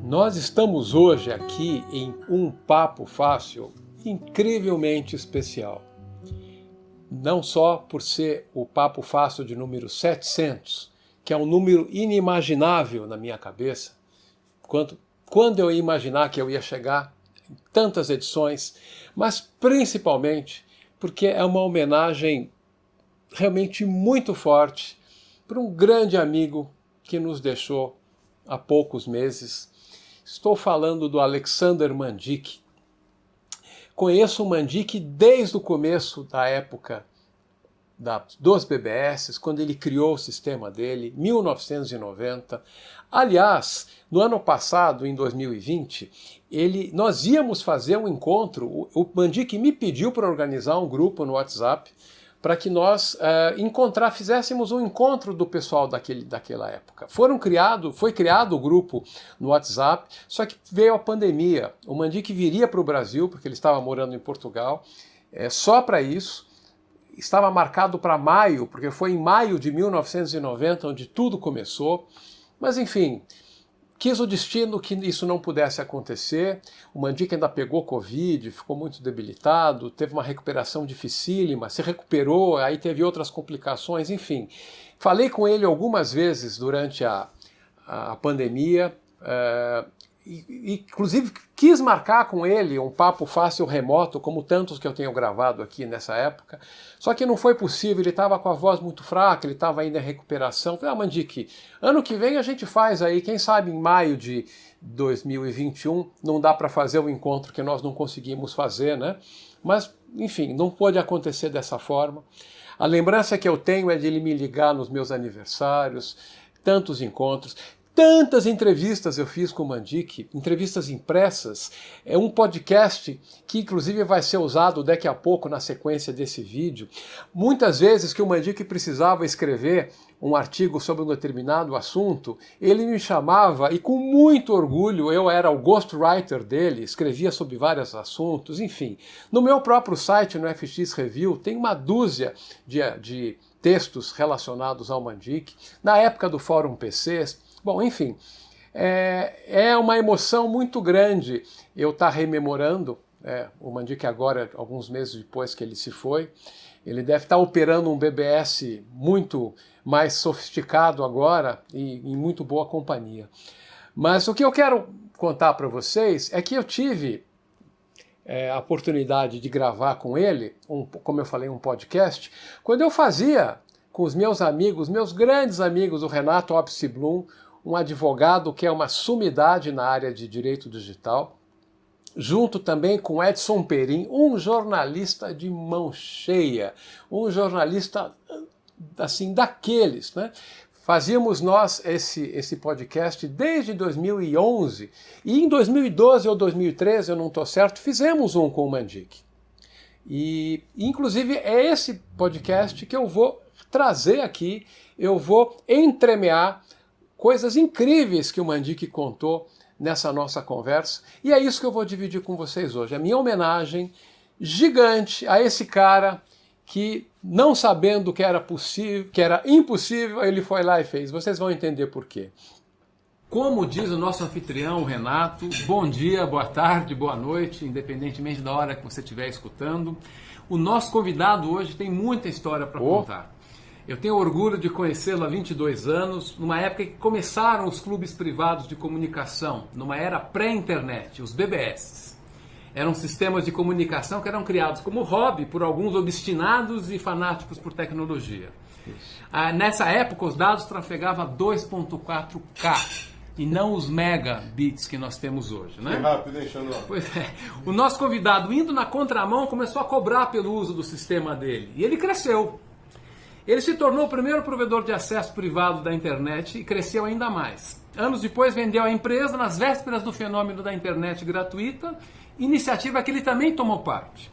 Nós estamos hoje aqui em um Papo Fácil incrivelmente especial. Não só por ser o Papo Fácil de número 700, que é um número inimaginável na minha cabeça, quando eu ia imaginar que eu ia chegar em tantas edições, mas principalmente porque é uma homenagem realmente muito forte para um grande amigo que nos deixou há poucos meses. Estou falando do Alexander Mandic. Conheço o Mandic desde o começo da época dos BBS, quando ele criou o sistema dele, 1990. Aliás, no ano passado, em 2020, nós íamos fazer um encontro. O Mandic me pediu para organizar um grupo no WhatsApp para que nós fizéssemos um encontro do pessoal daquela época. Foi criado o grupo no WhatsApp, só que veio a pandemia. O Mandic viria para o Brasil, porque ele estava morando em Portugal, só para isso. Estava marcado para maio, porque foi em maio de 1990 onde tudo começou. Mas enfim, quis o destino que isso não pudesse acontecer. O Mandic ainda pegou Covid, ficou muito debilitado, teve uma recuperação dificílima, se recuperou, aí teve outras complicações, enfim. Falei com ele algumas vezes durante a pandemia, inclusive quis marcar com ele um papo fácil remoto, como tantos que eu tenho gravado aqui nessa época, só que não foi possível, ele estava com a voz muito fraca, ele estava ainda em recuperação. Falei, Mandic, ano que vem a gente faz aí, quem sabe em maio de 2021 não dá para fazer o encontro que nós não conseguimos fazer, né? Mas, enfim, não pôde acontecer dessa forma. A lembrança que eu tenho é de ele me ligar nos meus aniversários, tantos encontros. Tantas entrevistas eu fiz com o Mandic, entrevistas impressas, é um podcast que inclusive vai ser usado daqui a pouco na sequência desse vídeo. Muitas vezes que o Mandic precisava escrever um artigo sobre um determinado assunto, ele me chamava e com muito orgulho eu era o ghostwriter dele, escrevia sobre vários assuntos, enfim. No meu próprio site, no FX Review, tem uma dúzia de textos relacionados ao Mandic, na época do Fórum PCs. Bom, enfim, é uma emoção muito grande eu estar rememorando o Mandic agora, alguns meses depois que ele se foi. Ele deve estar operando um BBS muito mais sofisticado agora e em muito boa companhia. Mas o que eu quero contar para vocês é que eu tive a oportunidade de gravar com ele, como eu falei, um podcast, quando eu fazia com os meus amigos, meus grandes amigos, o Renato Opsi-Blum, um advogado que é uma sumidade na área de direito digital, junto também com Edson Perin, um jornalista de mão cheia, um jornalista assim daqueles, né? Fazíamos nós esse podcast desde 2011 e em 2012 ou 2013, eu não estou certo, fizemos um com o Mandic. E inclusive é esse podcast que eu vou trazer aqui, eu vou entremear coisas incríveis que o Mandic contou nessa nossa conversa, e é isso que eu vou dividir com vocês hoje. A minha homenagem gigante a esse cara que, não sabendo que era possível, que era impossível, ele foi lá e fez. Vocês vão entender por quê. Como diz o nosso anfitrião, o Renato, bom dia, boa tarde, boa noite, independentemente da hora que você estiver escutando. O nosso convidado hoje tem muita história para contar. Eu tenho orgulho de conhecê-lo há 22 anos, numa época que começaram os clubes privados de comunicação, numa era pré-internet, os BBS. Eram sistemas de comunicação que eram criados como hobby por alguns obstinados e fanáticos por tecnologia. Nessa época, os dados trafegavam a 2.4K e não os megabits que nós temos hoje, né? Que rápido, hein, Xandó? Pois é. O nosso convidado, indo na contramão, começou a cobrar pelo uso do sistema dele. E ele cresceu. Ele se tornou o primeiro provedor de acesso privado da internet e cresceu ainda mais. Anos depois vendeu a empresa nas vésperas do fenômeno da internet gratuita, iniciativa que ele também tomou parte.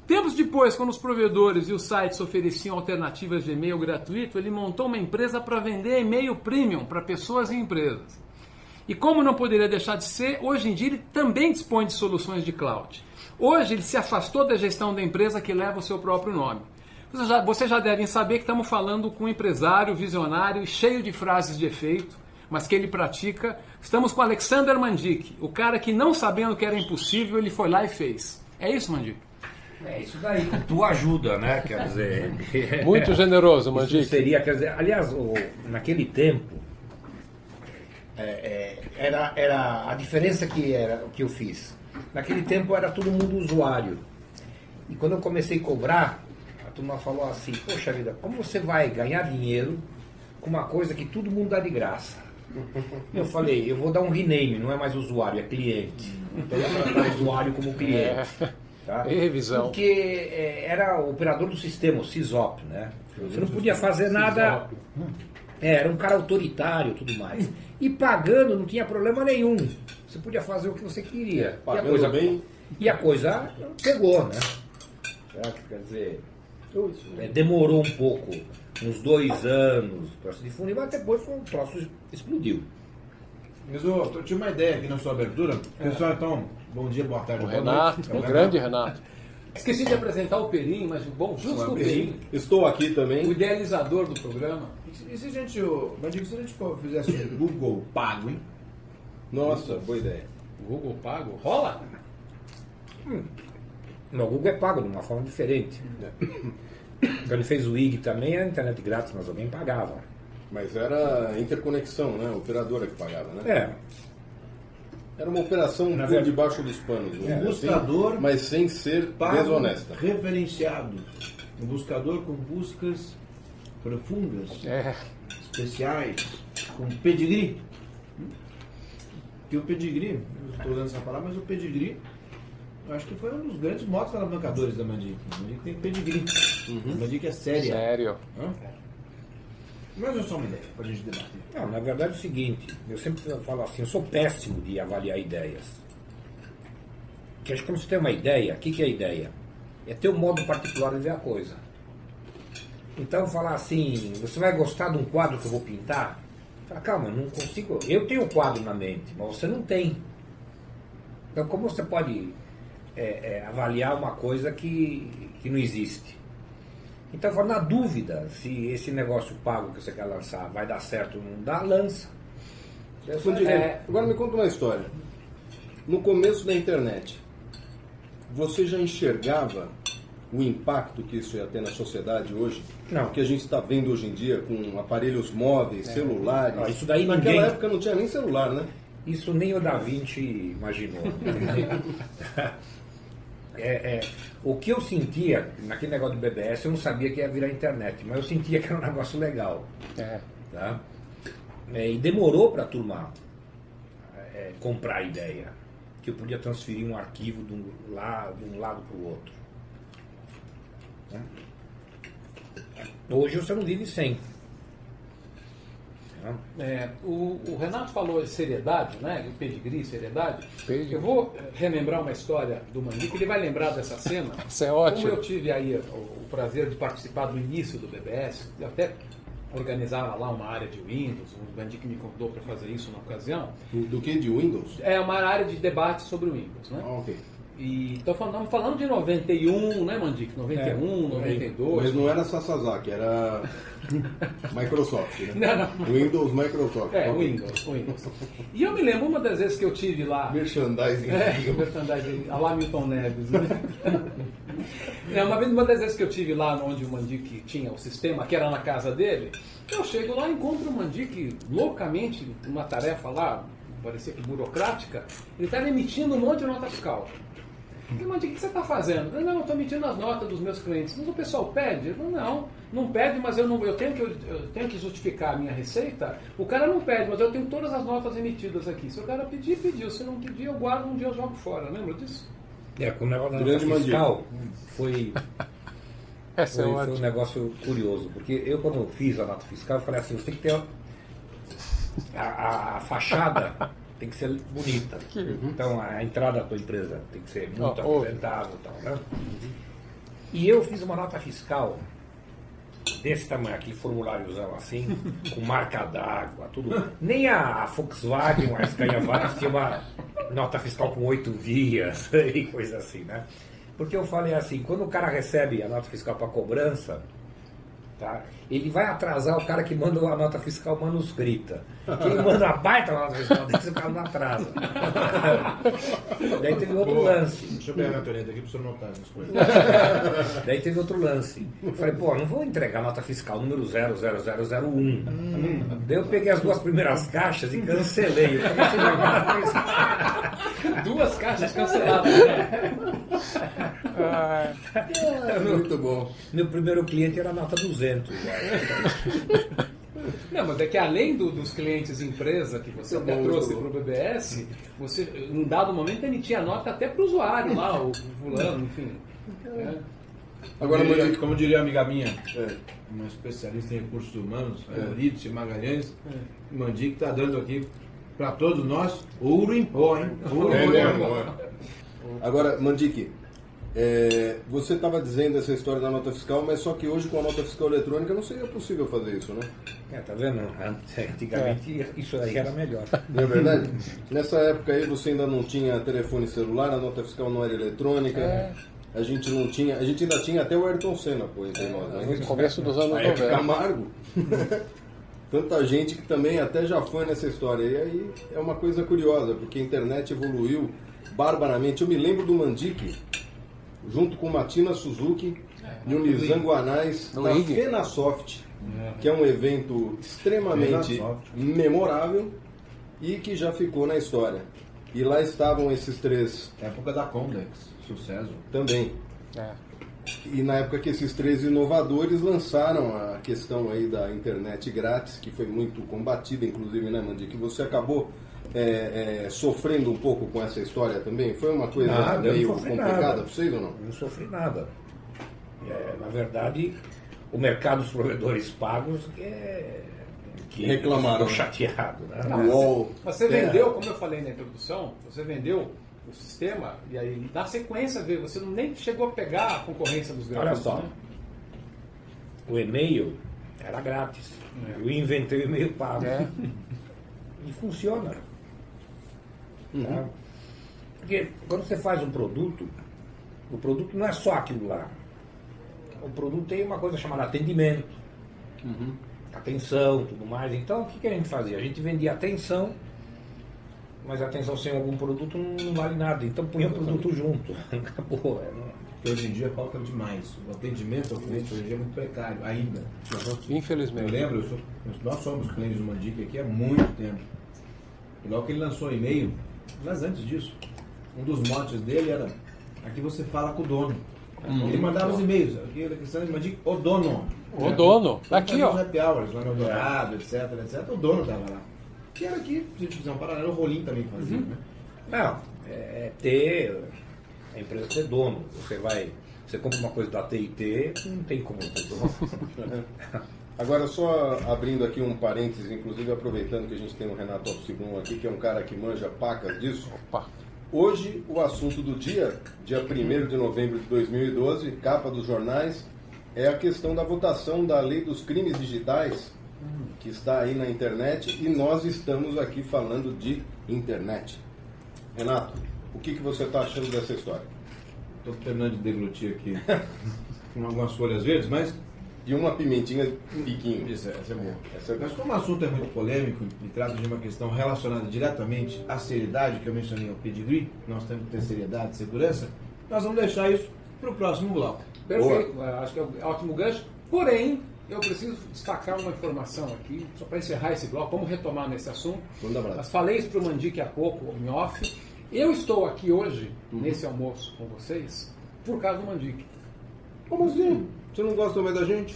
Tempos depois, quando os provedores e os sites ofereciam alternativas de e-mail gratuito, ele montou uma empresa para vender e-mail premium para pessoas e empresas. E como não poderia deixar de ser, hoje em dia ele também dispõe de soluções de cloud. Hoje ele se afastou da gestão da empresa que leva o seu próprio nome. Vocês já devem saber que estamos falando com um empresário visionário e cheio de frases de efeito, mas que ele pratica. Estamos com Alexander Mandic, o cara que não sabendo que era impossível, ele foi lá e fez. É isso, Mandic? É isso daí, com tua ajuda, né? Quer dizer. Muito generoso, Mandic. Isso seria, quer dizer, aliás, naquele tempo, era a diferença que eu fiz. Naquele tempo era todo mundo usuário. E quando eu comecei a cobrar, a turma falou assim: poxa vida, como você vai ganhar dinheiro com uma coisa que todo mundo dá de graça? Eu falei: eu vou dar um rename, não é mais usuário, é cliente. Então eu vou tratar usuário como cliente. Tá? E revisão. Porque era o operador do sistema, o CISOP, né? Você não podia fazer nada. Era um cara autoritário e tudo mais. E pagando não tinha problema nenhum. Você podia fazer o que você queria. E a coisa pegou, né? Quer dizer, demorou um pouco, uns 2 anos para se difundir, mas depois o troço explodiu. Mas eu tinha uma ideia aqui na sua abertura. Pessoal, então, bom dia, boa tarde, O boa Renato, noite. o grande Renato. Esqueci de apresentar o Perim, mas justo o Perim, Estou aqui também. o idealizador do programa. E se a gente, se a gente fizesse um Google pago, hein? Nossa, boa ideia. Google pago? Rola? Não, o Google é pago de uma forma diferente. Quando ele fez o IG também, era internet grátis, mas alguém pagava. Mas era interconexão, né? A operadora que pagava, né? É, Era uma operação por verdade. debaixo dos panos. Um né? buscador mas sem ser pago desonesta. referenciado. Um buscador com buscas profundas, É. especiais, com pedigree. Que o pedigree, eu estou usando essa palavra, mas o pedigree, eu acho que foi um dos grandes motos alavancadores da Mandic. A Mandic tem pedigree. A Mandic é séria. Sério. Hã? Mas é só uma ideia para a gente debater. não, na verdade é o seguinte, eu sempre falo assim, eu sou péssimo de avaliar ideias. Porque acho que quando você tem uma ideia, o que é a ideia? É ter um modo particular de ver a coisa. Então falar assim, você vai gostar de um quadro que eu vou pintar? Fala, calma, eu não consigo. Eu tenho o quadro na mente, mas você não tem. Então como você pode avaliar uma coisa que não existe? Então eu falo, na dúvida, se esse negócio pago que você quer lançar vai dar certo ou não dá, lança. Agora me conta uma história. No começo da internet, você já enxergava o impacto que isso ia ter na sociedade hoje? Não. O que a gente está vendo hoje em dia com aparelhos móveis, celulares. Ah, isso daí Naquela ninguém- época não tinha nem celular, né? Isso nem o Da Vinci imaginou. O que eu sentia naquele negócio do BBS, eu não sabia que ia virar internet, mas eu sentia que era um negócio legal. É. Tá? E demorou para a turma comprar a ideia, que eu podia transferir um arquivo de um lado para o outro. Né? Hoje você não vive sem. Né? O Renato falou de seriedade, né? De pedigree, seriedade. Pedigree. Eu vou relembrar uma história do Mandic, ele vai lembrar dessa cena. Isso é ótimo. Como eu tive aí o prazer de participar do início do BBS, eu até organizava lá uma área de Windows, o Mandic me convidou para fazer isso na ocasião. Do que? De Windows? É uma área de debate sobre o Windows, né? Ah, ok. E estamos falando de 91, né, Mandic? 91, 92. Mas não era Sasazaki, era Microsoft, né? Não. Windows, Microsoft. É, Ok. Windows. E eu me lembro uma das vezes que eu tive lá. Merchandising. O merchandising, a lá Milton Neves, né? Uma das vezes que eu tive lá onde o Mandic tinha o sistema, que era na casa dele, eu chego lá e encontro o Mandic loucamente numa tarefa lá, parecia que burocrática, ele estava emitindo um monte de nota fiscal. E Mandic, o que você está fazendo? Eu falei, não, eu estou emitindo as notas dos meus clientes. Mas o pessoal pede? Eu falei, não pede, mas eu tenho que justificar a minha receita. O cara não pede, mas eu tenho todas as notas emitidas aqui. Se o cara pedir, pediu. Se não pedir, eu guardo, um dia eu jogo fora. Lembra disso? Com o negócio da Grande nota fiscal foi um negócio curioso, porque eu quando fiz a nota fiscal, eu falei assim, você tem que ter a fachada tem que ser bonita. Então a entrada da tua empresa tem que ser muito apresentável e tal, né? E eu fiz uma nota fiscal desse tamanho, aquele formuláriozão assim, com marca d'água, tudo. Nem a Volkswagen, a Scania tinha uma nota fiscal com 8 vias e coisa assim, né? Porque eu falei assim, quando o cara recebe a nota fiscal para cobrança, Tá? Ele vai atrasar o cara que manda a nota fiscal manuscrita. Quem manda a baita nota fiscal desse, o cara não atrasa. Daí teve outro lance. Deixa eu pegar minha caneta aqui pra você notar essas coisas. Daí teve outro lance. Eu falei, pô, não vou entregar a nota fiscal número 00001. Daí eu peguei as 2 primeiras caixas e cancelei. Eu comecei a jogar na fiscal. 2 caixas canceladas, né? Muito bom. Meu primeiro cliente era a nota 200. Não, mas é que além dos clientes empresa que você até bom, trouxe muito para o BBS, você, num dado momento, emitia nota até para o usuário lá, o fulano, enfim. Agora, Como diria a amiga minha, É. uma especialista em recursos humanos, a Eurídice Magalhães, Mandic está dando aqui para todos nós ouro em pó, hein? Ouro É em mesmo, pó. é. Agora, Mandic, você estava dizendo essa história da nota fiscal, mas só que hoje com a nota fiscal eletrônica não seria possível fazer isso, né? Tá vendo? Antigamente isso aí era melhor. Não é verdade? Nessa época aí você ainda não tinha telefone celular, a nota fiscal não era eletrônica, a gente não tinha, a gente ainda tinha até o Ayrton Senna, pô, entre nós, né? No começo dos anos A época 90. Camargo. Tanta gente que também até já foi nessa história. E aí é uma coisa curiosa, porque a internet evoluiu barbaramente. Eu me lembro do Mandic, junto com Matina Suzuki e o Nizam Guanais, No na IG. FenaSoft, que é um evento extremamente FenaSoft. memorável e que já ficou na história. E lá estavam esses 3 Época da Condex, sucesso. também. É. E na época que esses 3 inovadores lançaram a questão aí da internet grátis, que foi muito combatida, inclusive, né, Mandic? Que você acabou sofrendo um pouco com essa história também? Foi uma coisa Nada, eu meio não sofri complicada nada. para vocês ou não? Não sofri nada. Na verdade, o mercado dos provedores pagos que Reclamaram. ficou chateado. Né? Ah, UOL, Mas você Terra. vendeu, como eu falei na introdução, você vendeu o sistema e aí na sequência você nem chegou a pegar a concorrência dos Olha grandes. só, Né? o e-mail era grátis. Eu inventei o e-mail pago. É. E funciona. Tá? Porque quando você faz um produto, o produto não é só aquilo lá. O produto tem uma coisa chamada atendimento, atenção, tudo mais. Então, o que a gente fazia? A gente vendia atenção, mas a atenção sem algum produto não vale nada. Então, punha o produto junto. Acabou. Que hoje em dia falta demais. O atendimento ao cliente hoje em dia é muito precário, ainda. Eu Infelizmente. lembro, nós somos clientes do Mandic aqui há muito tempo. E logo que ele lançou o e-mail, mas antes disso, um dos motes dele era: aqui você fala com o dono. Ele mandava os e-mails, aqui a questão de Mandic, o dono. O dono, tá aqui, Fazia ó. os happy hours lá no Dourado, etc, etc. O dono estava lá. Que era aqui, se a gente fizer um paralelo, o Rolim também fazia, né? Não, ter a empresa ser dono. Você compra uma coisa da TIT, não tem como ter dono. Agora, só abrindo aqui um parênteses, inclusive aproveitando que a gente tem o Renato Alpsigum aqui, que é um cara que manja pacas disso. Opa. Hoje, o assunto do dia 1º de novembro de 2012, capa dos jornais, é a questão da votação da lei dos crimes digitais, que está aí na internet, e nós estamos aqui falando de internet. Renato, o que você está achando dessa história? Estou terminando de deglutir aqui com algumas folhas verdes, mas E uma pimentinha um biquinho. essa é boa. Essa é Mas como o assunto é muito polêmico e trata de uma questão relacionada diretamente à seriedade, que eu mencionei ao pedigree, nós temos que ter seriedade e segurança, nós vamos deixar isso para o próximo bloco. Perfeito, acho que é um ótimo gancho. Porém, eu preciso destacar uma informação aqui, só para encerrar esse bloco, vamos retomar nesse assunto. Manda abraço. Mas falei isso para o Mandic há pouco, em off. Eu estou aqui hoje, nesse almoço com vocês, por causa do Mandic. Como assim? Você não gosta mais da gente?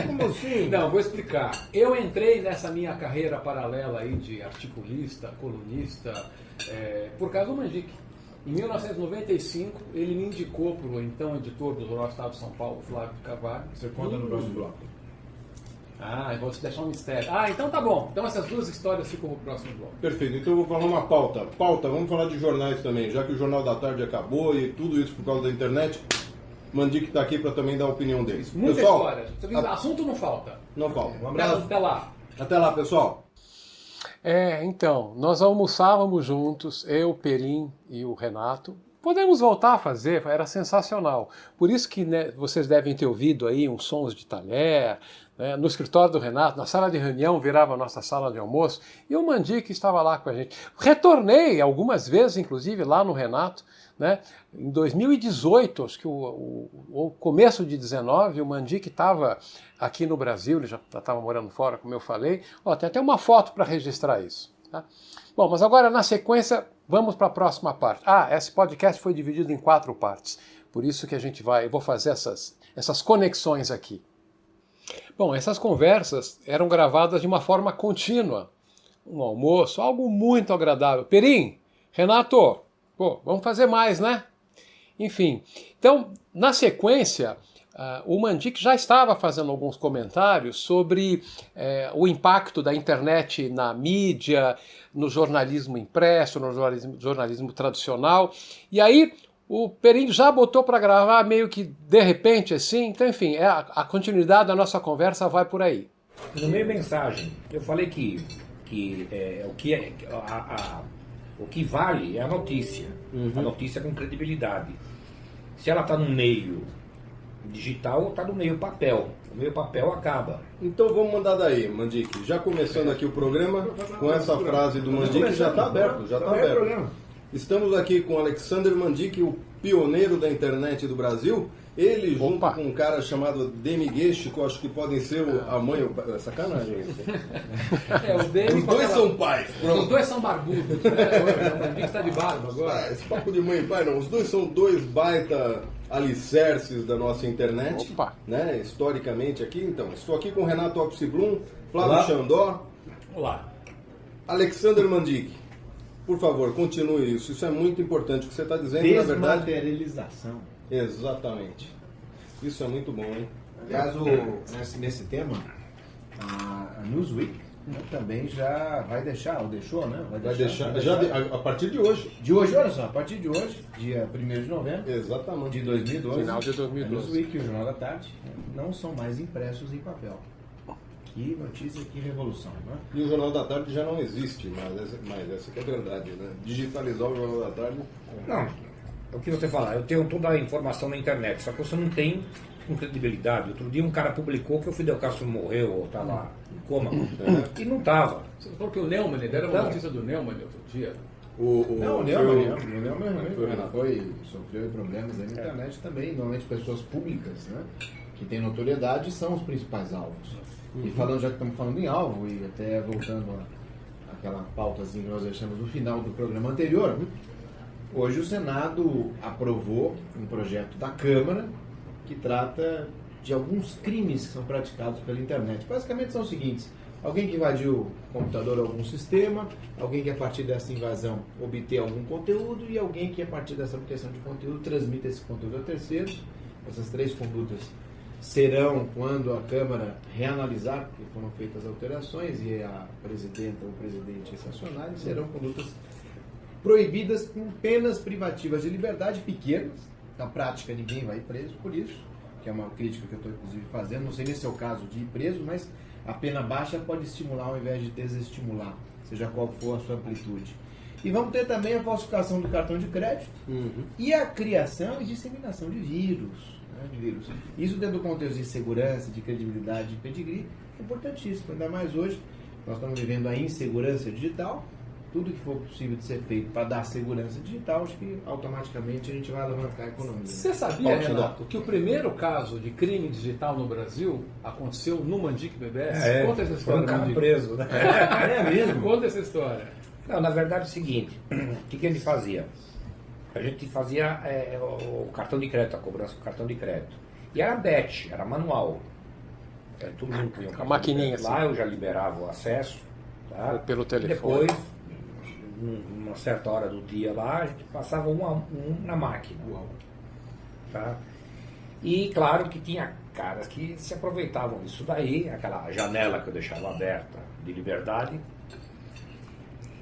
Como assim? Não, vou explicar. Eu entrei nessa minha carreira paralela aí de articulista, colunista, por causa do Mandic. Em 1995, ele me indicou para o então editor do Jornal Estado de São Paulo, Flávio Carvalho. Você conta no próximo bloco. Ah, eu vou te deixar um mistério. Ah, então tá bom. Então essas duas histórias ficam no próximo bloco. Perfeito, então eu vou falar uma pauta. Vamos falar de jornais também, já que o Jornal da Tarde acabou e tudo isso por causa da internet. Mandic está aqui para também dar a opinião dele. Muita Pessoal, história. Você viu, assunto não falta. não falta. Um Até, abraço. até lá. Até lá, pessoal. Então, nós almoçávamos juntos, eu, o Perim e o Renato, Podemos voltar a fazer, era sensacional. Por isso que, né, vocês devem ter ouvido aí uns sons de talher, né, no escritório do Renato, na sala de reunião, virava a nossa sala de almoço, e o Mandic estava lá com a gente. Retornei algumas vezes, inclusive, lá no Renato, né, em 2018, acho que o começo de 19, o Mandic estava aqui no Brasil, ele já estava morando fora, como eu falei. Ó, tem até uma foto para registrar isso. Tá? Bom, mas agora, na sequência, vamos para a próxima parte. Esse podcast foi dividido em 4 partes, por isso que eu vou fazer essas conexões aqui. Bom, essas conversas eram gravadas de uma forma contínua, um almoço, algo muito agradável. Perim, Renato, vamos fazer mais, né? Enfim, então, na sequência, o Mandic já estava fazendo alguns comentários sobre o impacto da internet na mídia, no jornalismo impresso, no jornalismo tradicional. E aí o Perim já botou para gravar meio que de repente assim. Então, enfim, a continuidade da nossa conversa vai por aí. No meio mensagem, eu falei que o que vale é a notícia. A notícia com credibilidade. Se ela está no meio digital ou está no meio papel. O meio papel acaba. Então vamos mandar daí, Mandic. Já começando aqui o programa, com essa frase do Mandic, já está aberto, já está aberto. Estamos aqui com Alexander Mandic, o pioneiro da internet do Brasil. Ele, junto com um cara chamado Demi Guest, que eu acho que podem ser a mãe... Sacanagem isso. O Demi Os dois são pais. Os dois são barbudos. O Mandic está de barba agora. Esse papo de mãe e pai não. Os dois são dois baita alicerces da nossa internet. Né? Historicamente aqui. Então, estou aqui com Renato Opsi-Blum, Flávio Xandó. Olá. Alexander Mandic. Por favor, continue isso. Isso é muito importante. O que você está dizendo, na verdade... Desmaterialização. Exatamente. Isso é muito bom, hein? Aliás, nesse tema, a Newsweek também já vai deixar, ou deixou, né? Vai deixar a partir de hoje. De hoje, olha só, a partir de hoje, dia 1º de novembro Exatamente. de 2012, Final de 2012. a Newsweek e o Jornal da Tarde não são mais impressos em papel. Que notícia, que revolução, né? E o Jornal da Tarde já não existe, mas essa que é a verdade, né? Digitalizar o Jornal da Tarde... Não, é o que você fala, eu tenho toda a informação na internet, só que você não tem com credibilidade. Outro dia um cara publicou que o Fidel Castro morreu ou estava em coma, e não estava. Você falou que o Neumann, deram uma notícia do Neumann outro dia. O Neumann sofreu problemas na internet também. Normalmente pessoas públicas, né, que têm notoriedade são os principais alvos. E falando, já que estamos falando em alvo, e até voltando àquela pautazinha que nós deixamos no final do programa anterior, hoje o Senado aprovou um projeto da Câmara que trata de alguns crimes que são praticados pela internet. Basicamente são os seguintes: alguém que invadiu o computador ou algum sistema, alguém que a partir dessa invasão obter algum conteúdo e alguém que a partir dessa obtenção de conteúdo transmite esse conteúdo a terceiros. Essas 3 condutas serão, quando a Câmara reanalisar, porque foram feitas alterações e a presidenta ou o presidente sancionarem, serão condutas proibidas com penas privativas de liberdade pequenas. Na prática, ninguém vai preso por isso, que é uma crítica que eu estou, inclusive, fazendo. Não sei nem se é o caso de ir preso, mas a pena baixa pode estimular ao invés de desestimular, seja qual for a sua amplitude. E vamos ter também a falsificação do cartão de crédito e a criação e disseminação de vírus. Isso dentro do contexto de segurança, de credibilidade, de pedigree, é importantíssimo. Ainda mais hoje, nós estamos vivendo a insegurança digital. Tudo que for possível de ser feito para dar segurança digital, acho que automaticamente a gente vai alavancar a economia. Você sabia, Renato, que o primeiro caso de crime digital no Brasil aconteceu no Mandic BBS? Conta essa história. Foi um cara preso, né? É mesmo? Conta essa história. Não, na verdade é o seguinte, o que a gente fazia? A gente fazia o cartão de crédito, a cobrança do cartão de crédito. E era batch, era manual. Todo mundo punha a maquininha lá, assim. eu já liberava o acesso. Tá? Pelo telefone. Depois, numa certa hora do dia lá, a gente passava um a um na máquina. Tá? E claro que tinha caras que se aproveitavam disso daí, aquela janela que eu deixava aberta de liberdade.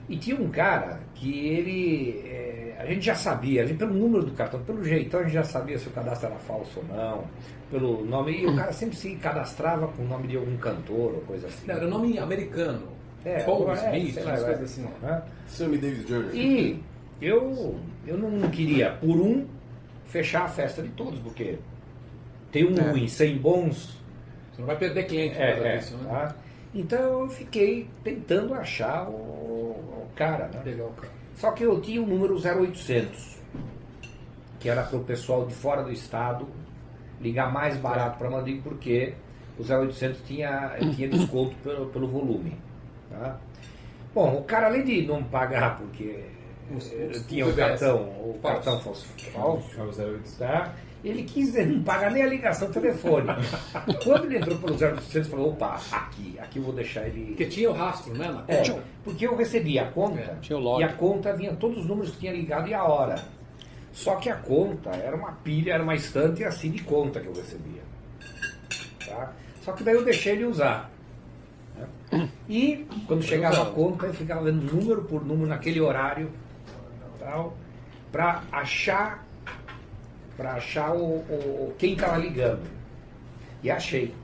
E tinha um cara que ele, a gente já sabia, pelo número do cartão, pelo jeitão, a gente já sabia se o cadastro era falso ou não, pelo nome, e o cara sempre se cadastrava com o nome de algum cantor ou coisa assim. Não, era nome americano. Paul Smith, sei lá, coisas assim. Né? Sammy Davis Jr. E eu não queria, por fechar a festa de todos, porque tem ruim, 100 bons. Você não vai perder cliente por causa disso, né? Tá? Então eu fiquei tentando achar o cara, né? Pegar o cara. Só que eu tinha o número 0800, que era para o pessoal de fora do estado ligar mais barato para Mandic, porque o 0800 tinha desconto pelo volume. Tá? Bom, o cara, além de não pagar porque tinha o cartão falso, tá? Ele quis não pagar nem a ligação telefônica. Quando ele entrou pelo 0800, falou, opa, aqui eu vou deixar ele... Porque tinha o rastro, né? Na conta. Porque eu recebia a conta, tinha o log. e a conta vinha todos os números que tinha ligado e a hora. Só que a conta era uma pilha, era uma estante assim de conta que eu recebia. Tá? Só que daí eu deixei ele usar. Né? E quando chegava a conta, eu ficava vendo número por número naquele horário, tal, para achar quem estava ligando. E achei.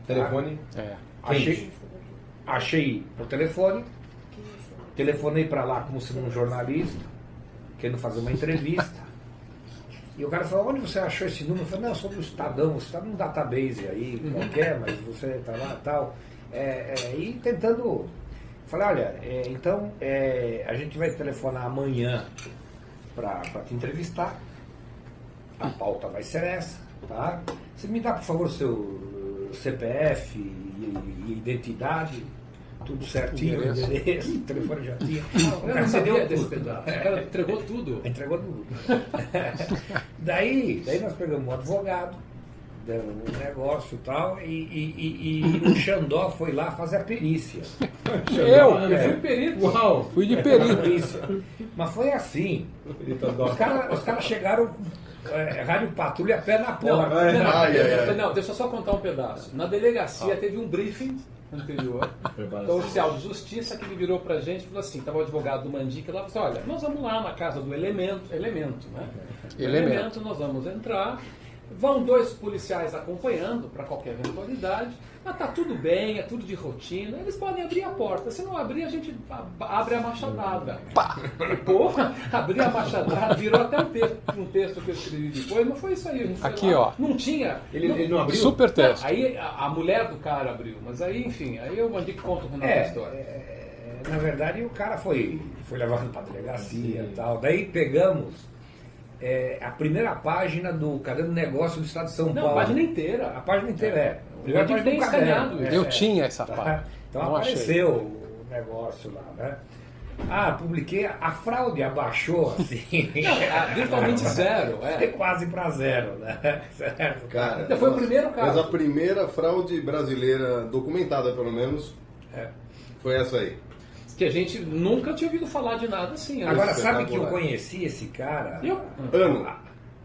Telefone. Achei o telefone, telefonei para lá como se um jornalista, querendo fazer uma entrevista. E o cara falou, onde você achou esse número? Eu falei, não, eu sou do Estadão, você está num database aí, qualquer, mas você está lá e tal. E tentando. Falei, olha, então a gente vai telefonar amanhã para te entrevistar. A pauta vai ser essa, tá? Você me dá, por favor, seu CPF e identidade, tudo certinho, endereço, o telefone já tinha. Eu não sabia desse pedaço. O cara entregou tudo. Entregou tudo. daí nós pegamos um advogado, deu um negócio e tal, e o Xandó foi lá fazer a perícia. Eu fui perito. Uau! Fui de perito. Perícia. Mas foi assim. Os caras chegaram, rádio patrulha, pé na porta. Não, deixa eu só contar um pedaço. Na delegacia teve um briefing anterior do oficial de justiça que ele virou pra gente e falou assim, estava o advogado do Mandic lá e falou assim, olha, nós vamos lá na casa do Elemento, né? Elemento, nós vamos entrar, vão 2 policiais acompanhando para qualquer eventualidade, mas tá tudo bem, é tudo de rotina, eles podem abrir a porta, se não abrir a gente abre a machadada. E, porra, abrir a machadada, virou até um texto que eu escrevi depois, mas foi isso aí. Aqui, ó. Não tinha. Ele não abriu? Super texto. Aí a mulher do cara abriu, mas aí, enfim, aí eu mandei que conta o final da história. Na verdade, o cara foi levado para a delegacia e tal, daí pegamos a primeira página do Caderno do Negócio do Estado de São Paulo. A página inteira. A página inteira, Eu já tem escaneado isso. Eu tinha essa página. Então não apareceu o negócio lá, né? Publiquei, a fraude abaixou assim. Virtualmente zero. Foi quase para zero, né? Certo. Cara, Foi o primeiro caso. Mas a primeira fraude brasileira, documentada pelo menos, foi essa aí. Que a gente nunca tinha ouvido falar de nada assim. Agora, sabe que eu conheci esse cara? Ano.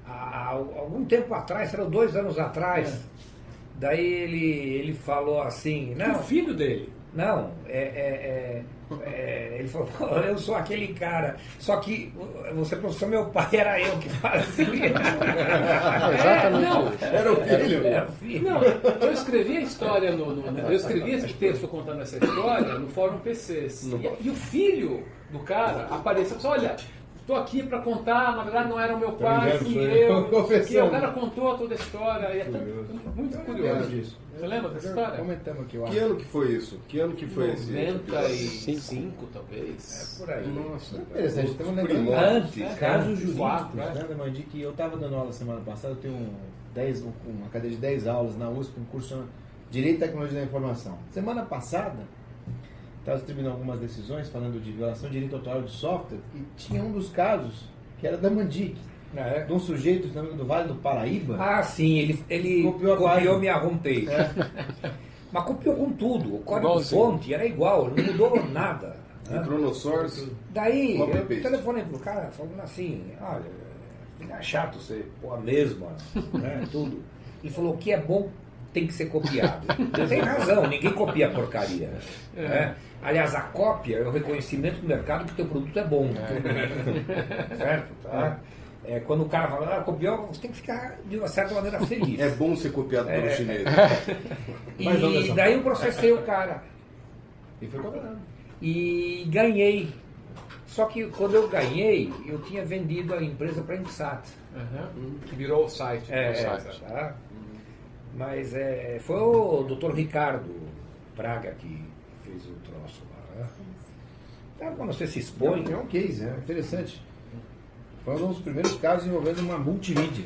Há algum tempo atrás, serão 2 anos atrás. Daí ele falou assim, não, o filho dele. Não, ele falou, eu sou aquele cara, só que você professor, meu pai era eu que fazia. Exatamente. Era o filho? Não, eu escrevi a história eu escrevi esse texto contando essa história no Fórum PCs. E o filho do cara apareceu e disse, olha, estou aqui para contar, na verdade não era o meu pai, fui eu. O cara contou toda a história. E muito curioso. Você lembra dessa história? Comentamos aqui, Que ano que foi isso? Que ano que foi esse? 95, talvez. Por aí. Nossa, interessante. Estamos lembrando primórdio. antes, casos jurídicos, quatro, né, da Mandic, que eu estava dando aula semana passada, eu tenho uma cadeia de 10 aulas na USP, um curso de Direito e Tecnologia da Informação. Semana passada, estava distribuindo algumas decisões falando de violação de direito autoral de software, e tinha um dos casos que era da Mandic. De um sujeito do Vale do Paraíba. Sim, ele copiou minha homepage. Mas copiou com tudo. O código-fonte era igual, não mudou nada. Entrou no source. Daí, copy eu paste. telefonei pro cara falando assim, olha, fica chato você pôr a mesma, né, tudo. Ele falou, o que é bom tem que ser copiado. Tem razão, ninguém copia porcaria. Né? Aliás, a cópia é o reconhecimento do mercado que o teu produto é bom. Certo? Tá? Quando o cara fala, copiou, você tem que ficar de uma certa maneira feliz. É bom ser copiado pelo chinês. E daí eu processei o cara. E foi cobrado. E ganhei Só que quando eu ganhei, eu tinha vendido a empresa para a Insat. Que virou o site. Tá? Mas foi o Dr. Ricardo Braga que fez o troço lá. Né? Então, quando você se expõe... É um case, é interessante. Foi um dos primeiros casos envolvendo uma multimídia.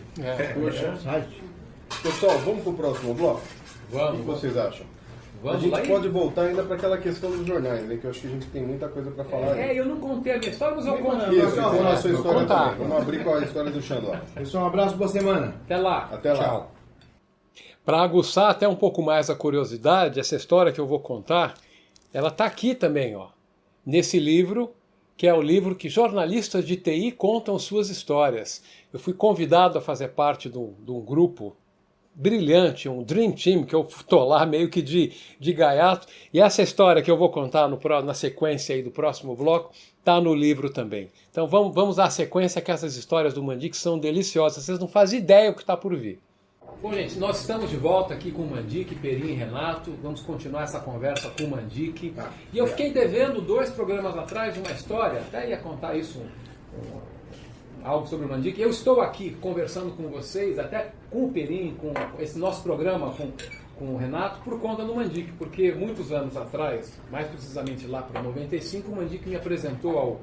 Poxa. Um site. Pessoal, vamos pro próximo bloco? O Vamos, que vocês acham? Vamos a gente lá aí? pode voltar ainda para aquela questão dos jornais, né? Que eu acho que a gente tem muita coisa para falar aí. Eu não contei a minha história, mas eu conto. Isso, Não, conta a sua não, história contar. também. Vamos abrir com a história do Xandó. Pessoal, um abraço, boa semana. Até lá. Até lá. Tchau. Para aguçar até um pouco mais a curiosidade, essa história que eu vou contar, ela está aqui também, ó, nesse livro, que é o livro que jornalistas de TI contam suas histórias. Eu fui convidado a fazer parte de um grupo brilhante, um Dream Team, que eu estou lá meio que de gaiato, e essa história que eu vou contar na sequência aí do próximo bloco, está no livro também. Então vamos à sequência, que essas histórias do Mandic são deliciosas, vocês não fazem ideia o que está por vir. Bom, gente, nós estamos de volta aqui com o Mandic, Perim e Renato. Vamos continuar essa conversa com o Mandic. E eu fiquei devendo 2 programas atrás uma história, até ia contar isso, algo sobre o Mandic. Eu estou aqui conversando com vocês, até com o Perim, com esse nosso programa com o Renato, por conta do Mandic, porque muitos anos atrás, mais precisamente lá para 95, o Mandic me apresentou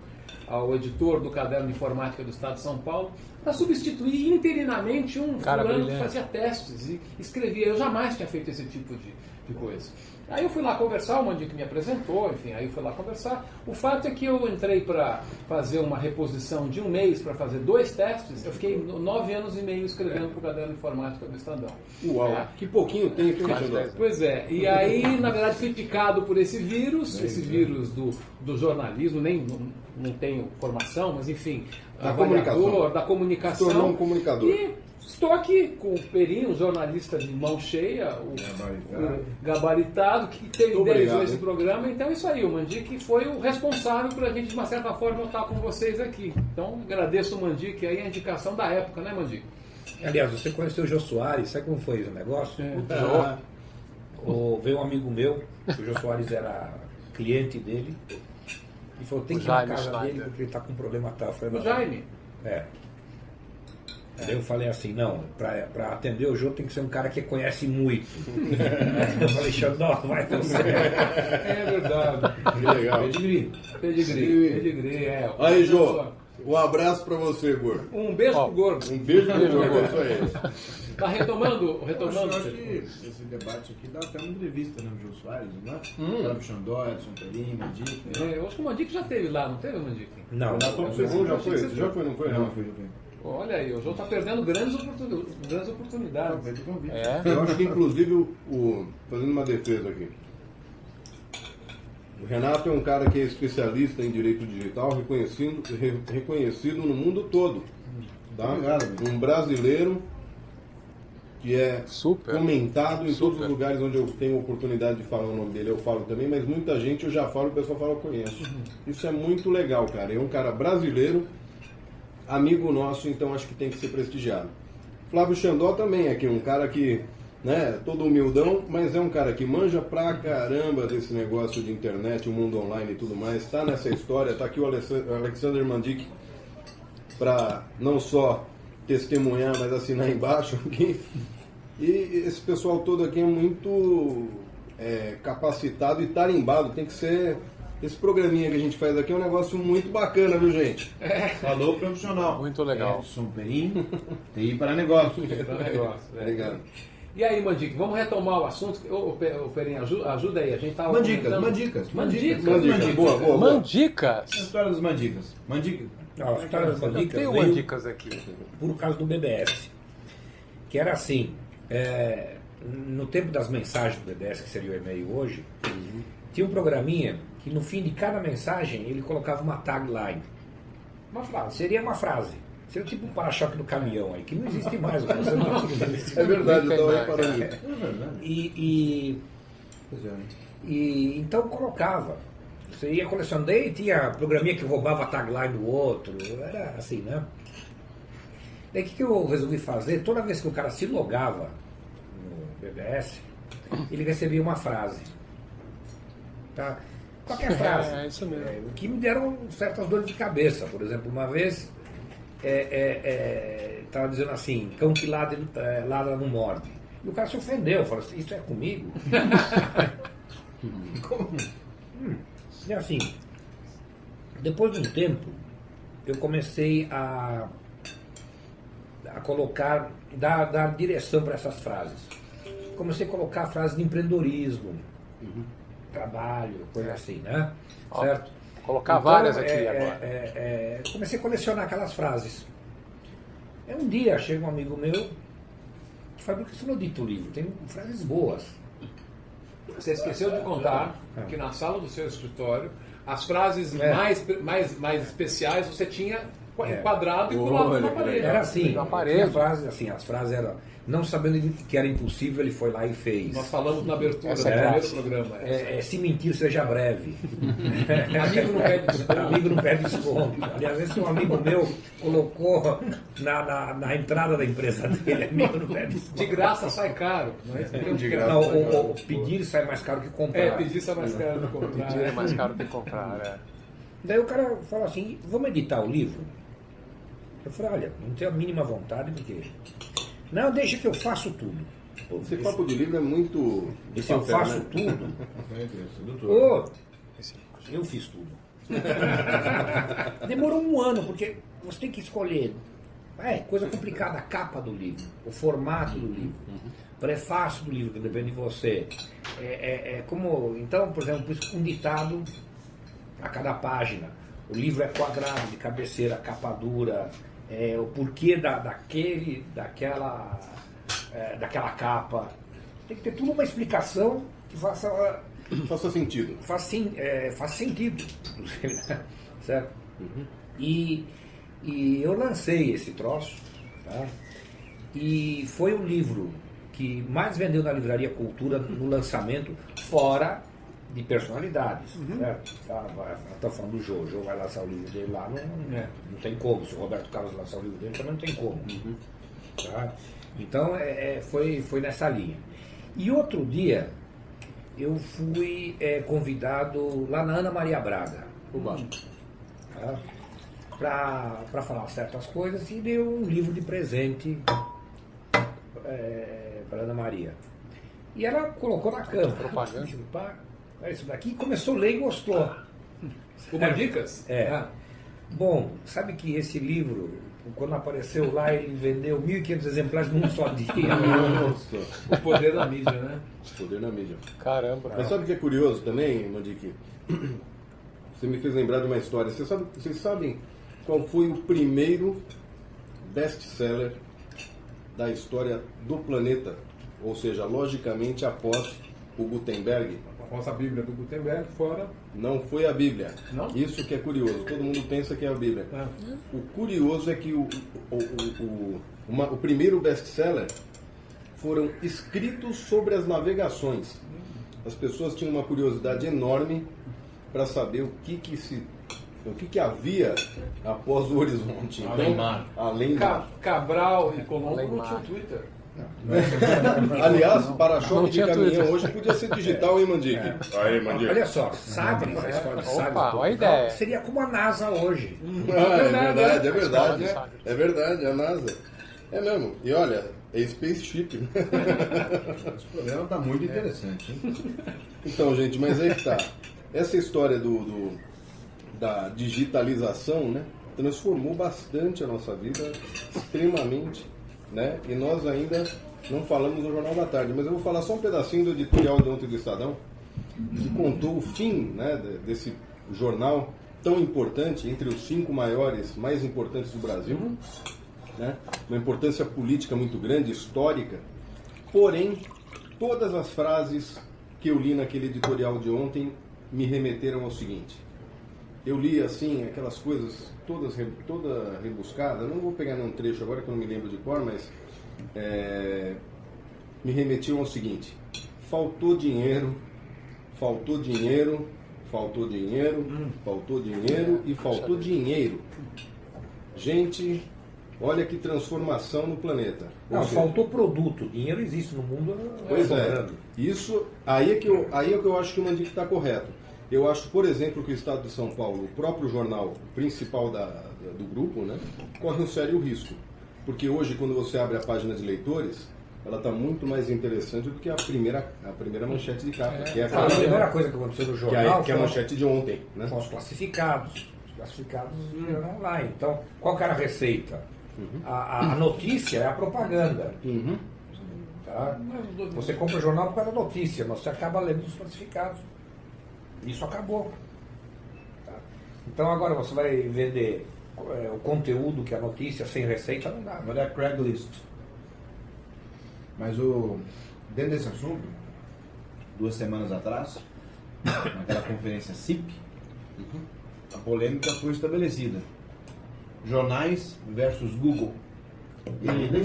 ao editor do Caderno de Informática do Estado de São Paulo para substituir interinamente um Cara fulano que brilhante. fazia testes e escrevia. Eu jamais tinha feito esse tipo de coisa. Aí eu fui lá conversar, o Mandic me apresentou, enfim, aí eu fui lá conversar. O fato é que eu entrei para fazer uma reposição de um mês para fazer 2 testes, eu fiquei 9 anos e meio escrevendo para o Caderno de Informática do Estadão. Uau, que pouquinho tempo, hein, Xandó? Pois é, e aí, na verdade, fui picado por esse vírus do jornalismo, nem não tenho formação, mas enfim, Da avaliador, da comunicação. Se tornou um comunicador. E estou aqui com o Perim, um jornalista de mão cheia, o gabaritado, que idealizou obrigado, esse hein? programa. Então é isso aí, o Mandic foi o responsável por a gente, de uma certa forma, estar com vocês aqui. Então agradeço o Mandic aí, a indicação da época, né, Mandic? Aliás, você conheceu o Jô Soares, sabe como foi o negócio? Veio um amigo meu, o Jô Soares era cliente dele, e falou, tem que ir na Jaime casa Schneider. dele porque ele está com um problema tal. Eu falei, O "Não." Jaime. Aí eu falei assim, não, para atender o Jô tem que ser um cara que conhece muito. Eu falei, Xandó, vai você. É verdade. Que legal. Pedigree, Aí, Jô, um abraço para você, gordo. Um beijo pro gordo. Um beijo pro gordo, é isso aí. Tá retomando. Eu acho que esse debate aqui dá até uma entrevista, né? O Jô Soares, né? Flávio Xandó, Edson Perim, Mandic. Eu acho que o Mandic já teve lá, não teve, Mandic? Não, Você já foi? Você já foi, não foi? Não, Não. foi. Olha aí, o João está perdendo grandes oportunidades. Feito o convite. É? Eu acho que, inclusive, fazendo uma defesa aqui, o Renato é um cara que é especialista em direito digital, reconhecido no mundo todo. Tá? Obrigado, amigo. Um brasileiro que é Super. comentado em todos Super. os lugares onde eu tenho oportunidade de falar o nome dele, eu falo também, mas muita gente eu já falo e o pessoal fala, eu conheço. Isso é muito legal, cara. É um cara brasileiro, amigo nosso, então acho que tem que ser prestigiado. Flávio Xandó também aqui, um cara que, né, todo humildão, mas é um cara que manja pra caramba desse negócio de internet, o mundo online e tudo mais, tá nessa história, tá aqui o Alexander Mandic para não só testemunhar, mas assinar embaixo aqui. E esse pessoal todo aqui é muito capacitado e tarimbado, tem que ser... Esse programinha que a gente faz aqui é um negócio muito bacana, viu, gente? Falou profissional. Muito legal. Edson Perim, TI para negócios. Obrigado. E aí, Mandic, vamos retomar o assunto. Ô, Perinha, ajuda aí. A gente estava Mandicas. Boa. Mandicas? A história dos Mandicas. Mandica. Não, a história das Eu Mandicas tenho veio Mandicas aqui. por causa do BBS. Que era assim, no tempo das mensagens do BBS, que seria o e-mail hoje, tinha um programinha que no fim de cada mensagem ele colocava uma tagline. Uma frase. Seria uma frase. Seria tipo um para-choque do caminhão aí, que não existe mais. Você não existe. É verdade, eu estava reparando. É verdade. E então colocava. Você ia colecionando, daí tinha programinha que roubava a tagline do outro, era assim, né? Daí o que eu resolvi fazer? Toda vez que o cara se logava no BBS, ele recebia uma frase. Tá? Qualquer frase. É isso mesmo. O que me deram certas dores de cabeça. Por exemplo, uma vez estava dizendo assim, cão que ladra não morde. E o cara se ofendeu, falou assim, isso é comigo? E assim, depois de um tempo, eu comecei a colocar, dar direção para essas frases. Comecei a colocar frases de empreendedorismo, trabalho, coisa assim, né? Ó, Certo? Colocar várias aqui agora. Comecei a colecionar aquelas frases. Um dia chega um amigo meu que fala, por que você não edita o livro? Tem frases boas. Você esqueceu de contar que na sala do seu escritório, as frases mais especiais você tinha enquadrado e colado na parede. Era assim, Na parede. tinha frases assim, as frases eram, não sabendo que era impossível, ele foi lá e fez. Nós falamos na abertura do Essa é primeiro clássica. programa. Se mentir, seja breve. Amigo não pede desconto. Amigo não perde desconto. Aliás, esse um amigo meu colocou na entrada da empresa dele, amigo não perde desconto. De graça sai caro. Não é? De graça. Não, o pedir sai mais caro que comprar. Pedir sai mais caro do que comprar. Pedir é mais caro que comprar. Daí o cara falou assim, vamos editar o livro? Eu falei, olha, não tenho a mínima vontade, porque... Não, deixa que eu faço tudo. Esse papo de livro é muito. Esse eu papel, faço né? tudo. Ô, eu fiz tudo. Demorou um ano, porque você tem que escolher. Coisa complicada, a capa do livro, o formato do livro, prefácio do livro, que depende de você. Então, por exemplo, um ditado a cada página. O livro é quadrado, de cabeceira, capa dura, o porquê daquela capa. Tem que ter tudo uma explicação que faça sentido. faz sentido, inclusive, né? Certo? E eu lancei esse troço, tá? E foi o livro que mais vendeu na Livraria Cultura no lançamento, fora de personalidades, certo? Tá falando do Jô, o Jô vai lançar o livro dele lá, não tem como. Se o Roberto Carlos lançar o livro dele, também não tem como. Tá? Então, foi nessa linha. E outro dia, eu fui convidado lá na Ana Maria Braga, tá? Para falar certas coisas, e deu um livro de presente para Ana Maria. E ela colocou na cama. Propaganda. Isso daqui, e começou a ler e gostou. Uma dicas? Bom, sabe que esse livro, quando apareceu lá, ele vendeu 1.500 exemplares num só dia. Nossa, O poder da mídia, né? poder na mídia. Caramba. Mas sabe o que é curioso também, Mandique? Você me fez lembrar de uma história. Vocês sabem qual foi o primeiro best-seller da história do planeta? Ou seja, logicamente após o Gutenberg? A famosa Bíblia do Gutenberg, fora. Não foi a Bíblia. Não? Isso que é curioso. Todo mundo pensa que é a Bíblia. O curioso é que o primeiro best-seller foram escritos sobre as navegações. As pessoas tinham uma curiosidade enorme para saber o que havia após o horizonte. Além mar. Além mar. Cabral e Colombo Além não mar. tinham Twitter. Aliás, para-choque de tinha caminhão Twitter. hoje podia ser digital, hein, Mandique? Aí, Mandique. Olha só, Sagres, a história de Sagres, Opa, olha a ideia. seria como a NASA hoje. É verdade. Sagres. É verdade, a NASA. É mesmo. E olha, é Spaceship. Esse programa está muito interessante, hein? Então, gente, mas aí que tá. Essa história da digitalização, né, transformou bastante a nossa vida, extremamente, né? E nós ainda não falamos no Jornal da Tarde, mas eu vou falar só um pedacinho do editorial de ontem do Estadão, que contou o fim, né, desse jornal tão importante, entre os 5 mais importantes do Brasil, né? Uma importância política muito grande, histórica. Porém, todas as frases que eu li naquele editorial de ontem me remeteram ao seguinte. Eu li assim, aquelas coisas toda rebuscada, não vou pegar num trecho agora que eu não me lembro de cor, mas me remetiam ao seguinte: faltou dinheiro, faltou dinheiro, faltou dinheiro, faltou dinheiro e faltou dinheiro. Gente, olha que transformação no planeta. Não, Ou seja, faltou produto. Dinheiro existe no mundo. Pois é. sobrando. Isso, aí é que eu acho que o Mandique está correto. Eu acho, por exemplo, que o Estado de São Paulo, o próprio jornal principal do grupo, né, corre um sério risco. Porque hoje, quando você abre a página de leitores, ela está muito mais interessante do que a primeira manchete de capa. Que é A primeira coisa que aconteceu no jornal que é a manchete de ontem. Né? São os classificados. Os classificados viram online. Então, qual que era a receita? A notícia é a propaganda. Tá? Você compra o jornal por causa da notícia, mas você acaba lendo os classificados. Isso acabou. Tá? Então agora você vai vender o conteúdo que é a notícia sem receita, não dá. Agora é a Craigslist. Mas dentro desse assunto, 2 semanas atrás, naquela conferência CIP, a polêmica foi estabelecida. Jornais versus Google. E ainda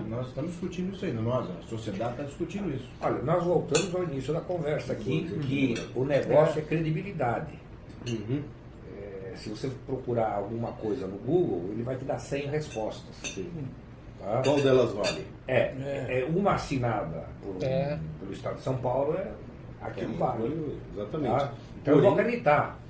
nós estamos discutindo isso aí, nós, a sociedade está discutindo isso. Olha, nós voltamos ao início da conversa aqui, que o negócio é credibilidade. Se você procurar alguma coisa no Google, ele vai te dar 100 respostas. Tá? Qual delas vale? Uma assinada pelo Estado de São Paulo, aquilo vale. Exatamente. Tá? Então eu vou acreditar.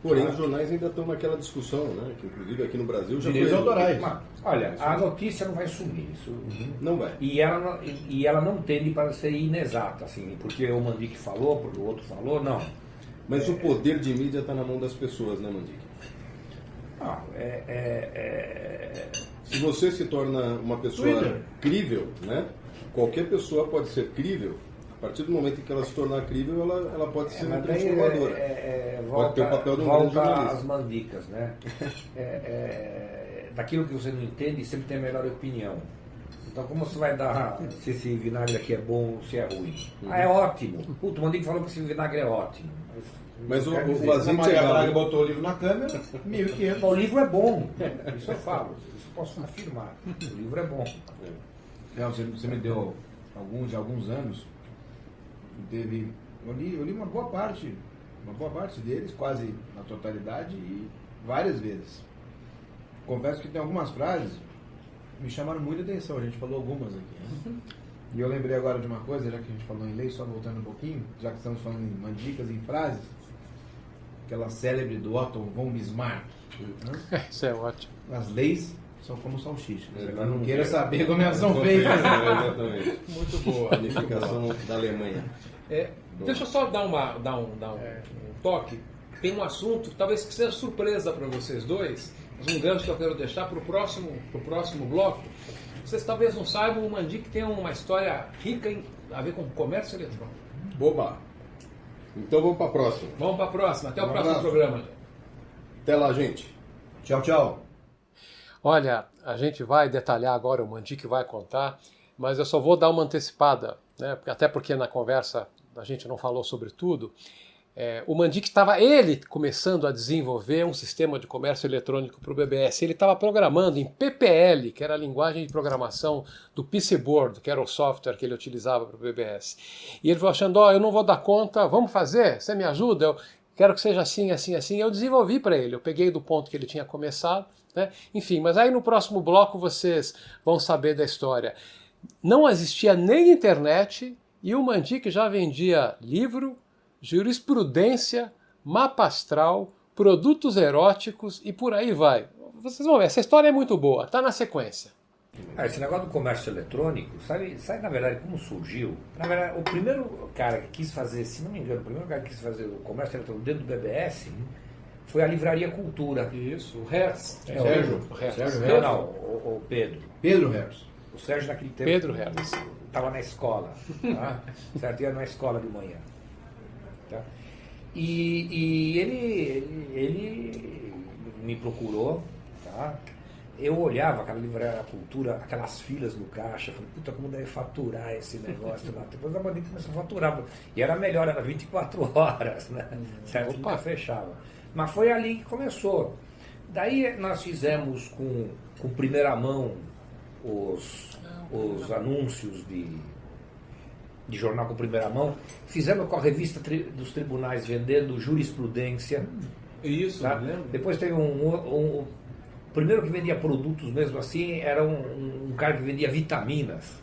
Porém, os jornais ainda estão naquela discussão, né? Que inclusive aqui no Brasil já Direitos foi... autorais. Olha, a notícia não vai sumir. Isso, Não vai. E ela não tende para ser inexata, assim, porque o Mandique falou, porque o outro falou, não. Mas o poder de mídia está na mão das pessoas, né, Mandique? Não, Se você se torna uma pessoa Twitter. crível, né? Qualquer pessoa pode ser crível. A partir do momento em que ela se tornar crível, ela pode ser uma mas daí transformadora. volta, Pode ter o papel de um grande volta jornalista. às mandicas, né? Daquilo que você não entende, sempre tem a melhor opinião. Então, como você vai dar se esse vinagre aqui é bom ou se é ruim? É ótimo. Puta, o Mandique falou que esse vinagre é ótimo. Mas o Quer dizer, o A azeite é Maria Braga legal. botou o livro na câmera, 1.500. O livro é bom. Isso eu falo. Isso eu posso afirmar. O livro é bom. Você me deu alguns anos. Eu li uma boa parte deles, quase na totalidade e várias vezes. Confesso que tem algumas frases que me chamaram muita atenção, a gente falou algumas aqui. Né? E eu lembrei agora de uma coisa, já que a gente falou em lei, só voltando um pouquinho, já que estamos falando em mandicas, em frases, aquela célebre do Otto von Bismarck. Né? Isso é ótimo. As leis são como salsichas. Ela Não queira saber como elas são feitas. Exatamente. Muito boa. A unificação da Alemanha. Deixa eu só dar um toque. Tem um assunto, talvez que seja surpresa para vocês dois, mas um gancho que eu quero deixar para o próximo bloco. Vocês talvez não saibam, o Mandique tem uma história rica a ver com comércio eletrônico. Boba. Então vamos para a próxima. Vamos para a próxima. Até o Um próximo abraço. programa. Até lá, gente. Tchau, tchau. Olha, a gente vai detalhar agora, o Mandique vai contar, mas eu só vou dar uma antecipada, né? Até porque na conversa a gente não falou sobre tudo. O Mandique estava começando a desenvolver um sistema de comércio eletrônico para o BBS. Ele estava programando em PPL, que era a linguagem de programação do PC Board, que era o software que ele utilizava para o BBS. E ele falou achando, eu não vou dar conta, vamos fazer? Você me ajuda? Eu quero que seja assim, assim, assim. Eu desenvolvi para ele, eu peguei do ponto que ele tinha começado, né? Enfim, mas aí no próximo bloco vocês vão saber da história. Não existia nem internet e o Mandique já vendia livro, jurisprudência, mapa astral, produtos eróticos e por aí vai. Vocês vão ver, essa história é muito boa, tá na sequência. Esse negócio do comércio eletrônico, sabe na verdade como surgiu? Na verdade, o primeiro cara que quis fazer, se não me engano, o primeiro cara que quis fazer o comércio eletrônico dentro do BBS foi a Livraria Cultura. Isso, o Hertz. Sérgio. O Hertz. Sérgio Não, o Pedro. Pedro Hertz. O Sérgio naquele tempo Pedro Hertz. estava na escola, tá? Certo? Ia na escola de manhã. Tá? E ele me procurou, tá? Eu olhava aquela livraria Cultura, aquelas filas no caixa, falei, puta, como deve faturar esse negócio lá. Depois a Mandique começou a faturar. E era melhor, era 24 horas, né? Certo? Nunca fechava. Mas foi ali que começou. Daí nós fizemos com primeira mão os anúncios de jornal com primeira mão. Fizemos com a revista dos tribunais vendendo jurisprudência. Isso, Tá? me lembro. Depois teve o primeiro que vendia produtos mesmo assim era um cara que vendia vitaminas.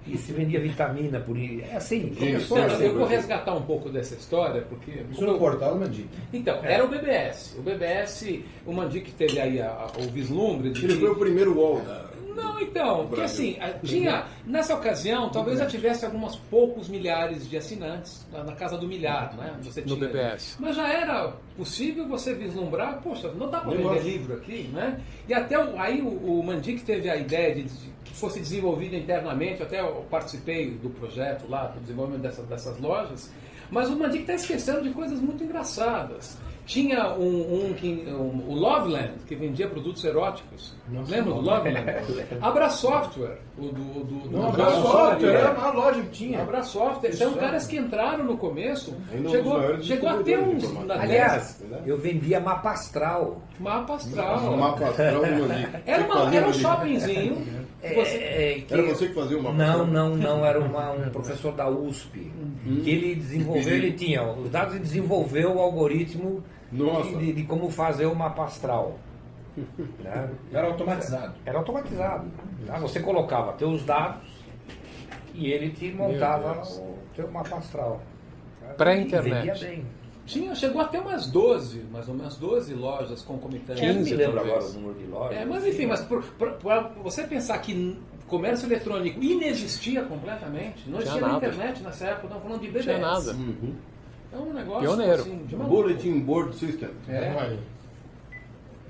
e se vendia vitamina por aí. É assim, Sim, começou sim, assim. Eu vou resgatar um pouco dessa história, porque... Isso no portal do Mandic. Então, era o BBS. O BBS, o Mandic teve aí o vislumbre de Ele que... foi o primeiro UOL da... Não, então, porque assim, tinha, nessa ocasião, talvez já tivesse alguns poucos milhares de assinantes, na casa do milhar, né? Você No tinha, BBS. Mas já era possível você vislumbrar, poxa, não dá para vender Negócio. livro aqui, né? E até aí o Mandic teve a ideia de que fosse desenvolvido internamente, até eu participei do projeto lá, do desenvolvimento dessas lojas, mas o Mandic está esquecendo de coisas muito engraçadas. Tinha o Loveland, que vendia produtos eróticos. Lembra do Loveland? Abra Software, Não, Abra Software, era a maior loja que tinha. Abra Software. São caras que entraram no começo. Ainda um dos maiores Chegou a ter distribuidores de uns. informática. Aliás, eu vendia mapa astral. Mapa O astral. mapa astral do Mandic. Era um shoppingzinho. Era você que fazia o mapa Não, astral? não, era um professor da USP. Que ele desenvolveu, ele tinha os dados e desenvolveu o algoritmo Nossa. de como fazer o mapa astral. Né? Era automatizado. Era automatizado. Tá? Você colocava teus dados e ele te montava o teu mapa astral. Tá? Pré-internet. E vendia bem. Chegou até umas 12, mais ou menos 12 lojas concomitantes. Eu não me lembro talvez. agora o número de lojas. Mas enfim, mas pra você pensar que comércio eletrônico inexistia completamente, não existia na nada. internet nessa época, não falando de BBS. Tinha nada. Uhum. É um negócio Pioneiro. assim, de maluco. Bulletin Board System. É.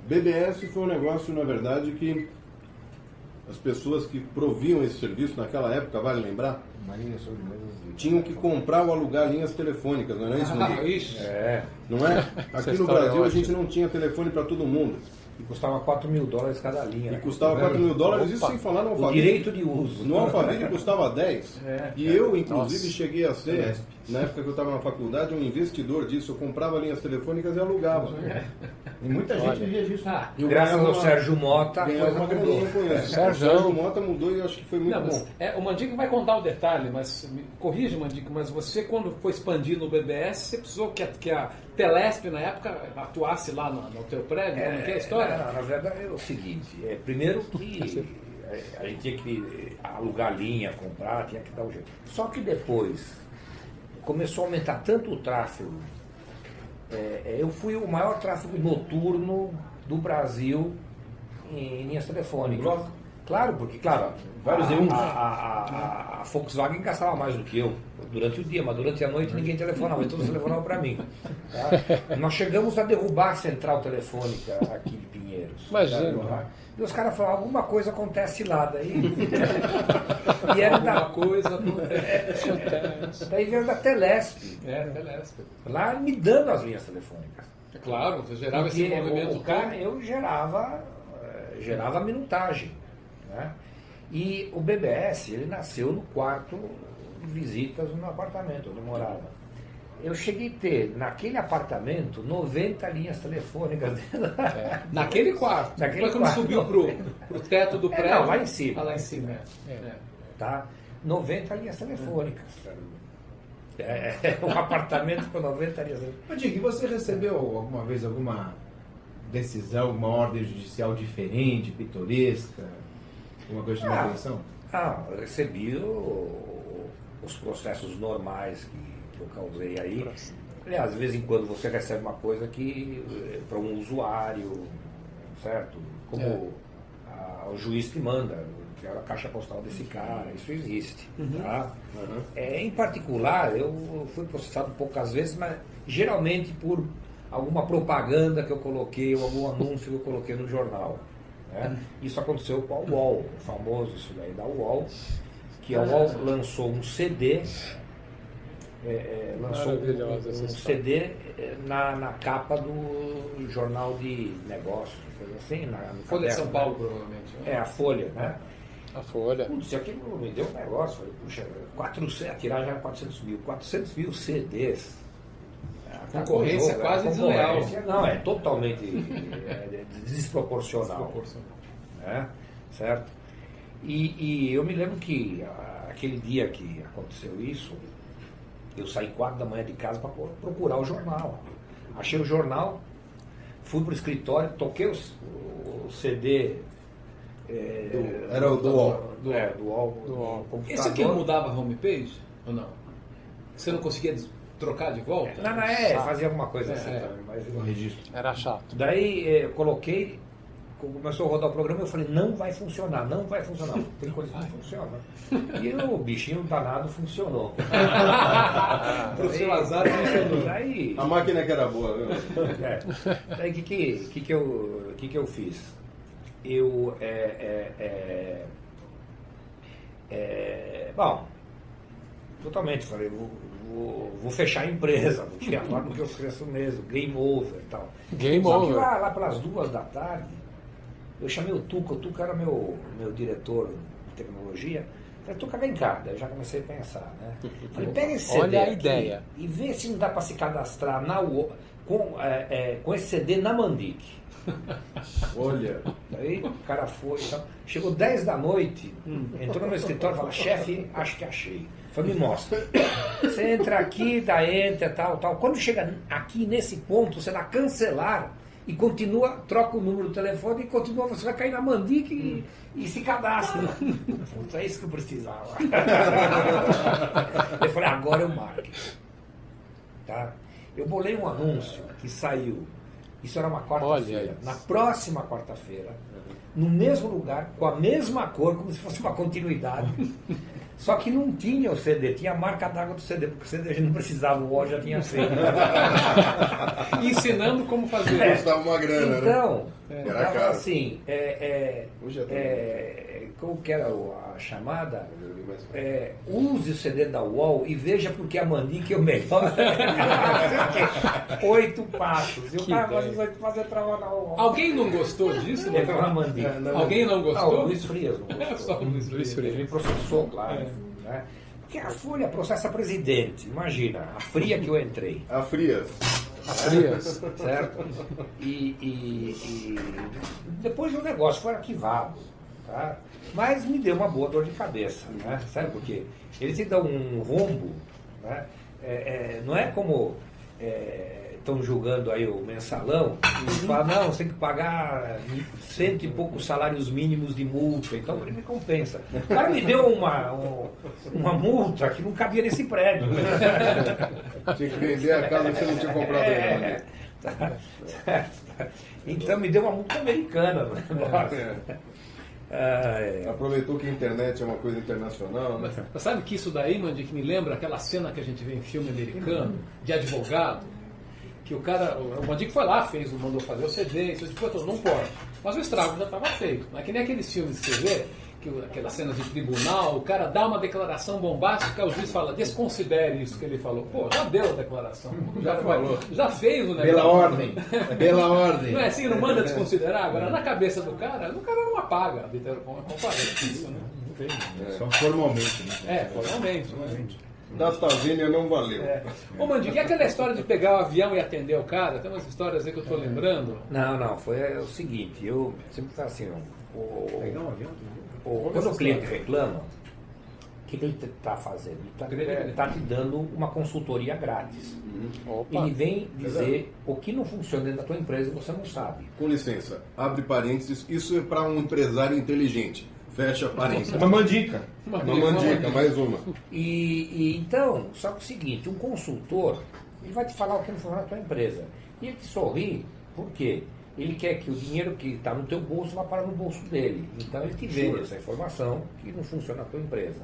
BBS foi um negócio, na verdade, que as pessoas que proviam esse serviço naquela época, vale lembrar, Marinha sobremesas de... tinham que comprar ou alugar linhas telefônicas, não era isso, Mandic? Isso. É. Não é? Essa Aqui no história é Brasil a ótima. gente não tinha telefone para todo mundo. E custava $4.000 cada linha. E né? custava $4.000, isso sem falar no O Alphaville. direito de uso. No Alphaville custava 10. E eu, inclusive, Nossa. cheguei a ser, na época que eu estava na faculdade, um investidor disso. Eu comprava linhas telefônicas e alugava. E muita gente vivia disso. Eu Graças ganhava ao Sérgio Mota, a ganhava coisa uma mudou. graninha com isso. Sérgio. O Sérgio Mota mudou e eu acho que foi muito Não, bom. mas, o Mandic vai contar o detalhe, mas me corrija, Mandic, mas você quando foi expandir no BBS, você precisou que a Telesp na época atuasse lá no teu prédio? Como que é a história? Na verdade é o seguinte, primeiro que a gente tinha que alugar linha, comprar, tinha que dar um jeito. Só que depois começou a aumentar tanto o tráfego. Eu fui o maior tráfego noturno do Brasil em linhas telefônicas. Bloco? Claro, porque, claro, Vários a, E1s. a Volkswagen gastava mais do que eu durante o dia, mas durante a noite ninguém telefonava, todos telefonavam para mim. Tá? Nós chegamos a derrubar a central telefônica aqui de Pinheiros. Imagina. Tá? E os caras falavam, alguma coisa acontece lá daí. E era Alguma da, coisa acontece. daí veio da Telesp, Telesp. lá me dando as linhas telefônicas. É claro, você gerava esse Porque movimento o cara, todo. eu gerava minutagem. Né? E o BBS, ele nasceu no quarto de visitas no apartamento onde eu morava. Eu cheguei a ter, naquele apartamento, 90 linhas telefônicas. Naquele quarto. Naquele Depois quando quarto. subiu pro teto do prédio. não, lá em cima. Ah, lá em cima. Tá? 90 linhas telefônicas. Um apartamento com 90 linhas telefônicas. Ô, Dick, você recebeu alguma vez alguma decisão, uma ordem judicial diferente, pitoresca? Alguma coisa de chamar atenção? Eu recebi os processos normais que eu causei aí. Aliás, de vez em quando você recebe uma coisa que para um usuário, certo? Como o juiz te manda, que é a caixa postal desse cara, isso existe. Tá? Em particular, eu fui processado poucas vezes, mas geralmente por alguma propaganda que eu coloquei, ou algum anúncio que eu coloquei no jornal. Né? Isso aconteceu com a UOL, o famoso isso daí da UOL, que a UOL lançou um CD, lançou Maravilhosa essa um história. CD na capa do jornal de negócios, coisa assim, no Folha de caderno, São né? Paulo, provavelmente. né? A Folha, né? A Folha. Putz, aquilo me deu um negócio, falei, puxa, a tiragem era 400 mil CDs. Concorrência quase desleal. Não, é totalmente desproporcional. Né? Certo? E eu me lembro que aquele dia que aconteceu isso, eu saí 4 da manhã de casa para procurar o jornal. Achei o jornal, fui para o escritório, toquei o CD Era o do UOL. Do UOL. Esse aqui não mudava a homepage ou não? Você não conseguia trocar de volta? Não, fazia alguma coisa assim também, mas eu registro. Era chato. Daí eu coloquei, começou a rodar o programa, eu falei, não vai funcionar. Tem coisa que não funciona. E o bichinho danado funcionou. Pro seu azar funcionou. Daí, A máquina que era boa, viu? daí o que eu fiz? Eu, bom, totalmente, falei, vou fechar a empresa, porque agora porque eu cresço mesmo, game over e tal. Game Só over. que lá pelas 2 da tarde, eu chamei o Tuca era meu diretor de tecnologia. Falei, Tuca, vem cá. Daí eu já comecei a pensar, né? Falei, pega esse CD Olha a aqui ideia. e vê se não dá para se cadastrar com esse CD na Mandic. Olha. Daí o cara foi e tal. Chegou 10 da noite, entrou no meu escritório e falou, chefe, acho que achei. Falei, me mostra. Você entra aqui, dá enter, tal. Quando chega aqui nesse ponto, você dá cancelar e continua, troca o número do telefone e continua, você vai cair na Mandic e se cadastra. Puta, é isso que eu precisava. Eu falei, agora eu marco. Tá? Eu bolei um anúncio que saiu. Isso era uma quarta-feira. Na próxima quarta-feira, no mesmo lugar, com a mesma cor, como se fosse uma continuidade. Só que não tinha o CD, tinha a marca d'água do CD, porque o CD a gente não precisava, o O já tinha feito. Ensinando como fazer. Custava uma grana, Então, né? eu Era tava caro. assim, Hoje é como que era a chamada? Use o CD da UOL e veja porque a Mandic é o melhor. 8 passos. E o cara faz os 8 passos e trava na UOL. Alguém não gostou disso? Ele entrou na Mandic. Alguém não Ah, o gostou? Luiz Frias não É, gostou. só o Luiz Frias. Ele processou, claro. Né? Porque a Folha processa presidente. Imagina, a fria que eu entrei. A Frias. Frias. Certo? E depois o negócio foi arquivado. Tá? Mas me deu uma boa dor de cabeça. Né? Sabe por quê? Ele te dá um rombo. Né? Não é como estão julgando aí o mensalão e falam, não, você tem que pagar 100 e poucos salários mínimos de multa, então ele me compensa. O cara me deu uma multa que não cabia nesse prédio. Tinha que vender a casa que você não tinha comprado ainda. Então me deu uma multa americana no negócio. Aproveitou que a internet é uma coisa internacional, né? Mas sabe que isso daí, Mandic, me lembra aquela cena que a gente vê em filme americano, de advogado, que o cara, o Mandic foi lá, mandou fazer o CD, isso depois não pode. Mas o estrago já estava feito. Não é que nem aqueles filmes que você vê, aquelas cenas de tribunal, o cara dá uma declaração bombástica, o juiz fala, desconsidere isso que ele falou. Pô, já deu a declaração. Já falou. Já fez o negócio. Pela ordem. Pela ordem. Não é assim, não manda desconsiderar. Agora, na cabeça do cara não apaga. Comparece isso, né? Só formalmente, né? Formalmente. Data Vênia não valeu. Ô, Mandic, e aquela história de pegar o avião e atender o cara? Tem umas histórias aí que eu tô lembrando. Não, foi o seguinte, eu sempre falo assim, Pegar um avião? quando o cliente reclama, o que ele está fazendo? Ele está te dando uma consultoria grátis. Opa. Ele vem dizer o que não funciona dentro da tua empresa e você não sabe. Com licença, abre parênteses, isso é para um empresário inteligente. Fecha parênteses. Uma mandica. Uma mandica, mais uma. E então, só que é o seguinte, um consultor, ele vai te falar o que não funciona na tua empresa. E ele te sorri, por quê? Ele quer que o dinheiro que está no teu bolso vá parar no bolso dele. Então ele te vende essa informação que não funciona na tua empresa.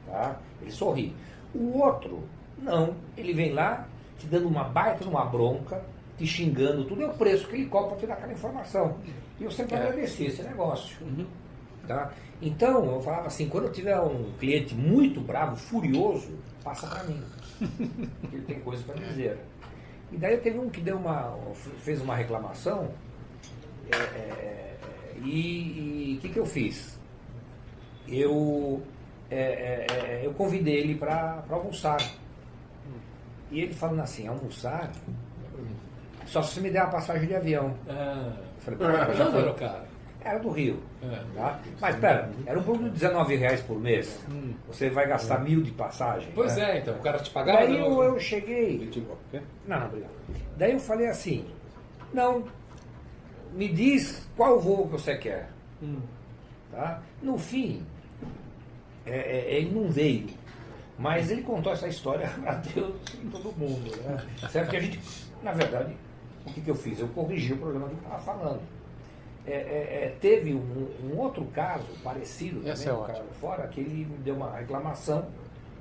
Tá? Ele sorri. O outro, não. Ele vem lá te dando uma baita numa bronca, te xingando, tudo é o preço que ele cobra para te dar aquela informação. E eu sempre agradeci esse negócio. Tá? Então, eu falava assim, quando eu tiver um cliente muito bravo, furioso, passa para mim. Porque ele tem coisa para dizer. E daí teve um que fez uma reclamação, e o que eu fiz? Eu convidei ele para almoçar. E ele falando assim, almoçar? Só se você me der uma passagem de avião. Eu falei, Já era o cara. era do Rio. Tá? Mas espera, era um produto de R$19 por mês. Você vai gastar 1.000 de passagem. Pois né? então, o cara te pagava. Daí eu cheguei. Não, obrigado. Daí eu falei assim, não, me diz qual voo que você quer. Tá? No fim, ele não veio, mas ele contou essa história para Deus e todo mundo. Né? Certo que a gente, na verdade, o que eu fiz? Eu corrigi o problema que eu estava falando. Teve um outro caso parecido também, um cara fora, que ele me deu uma reclamação,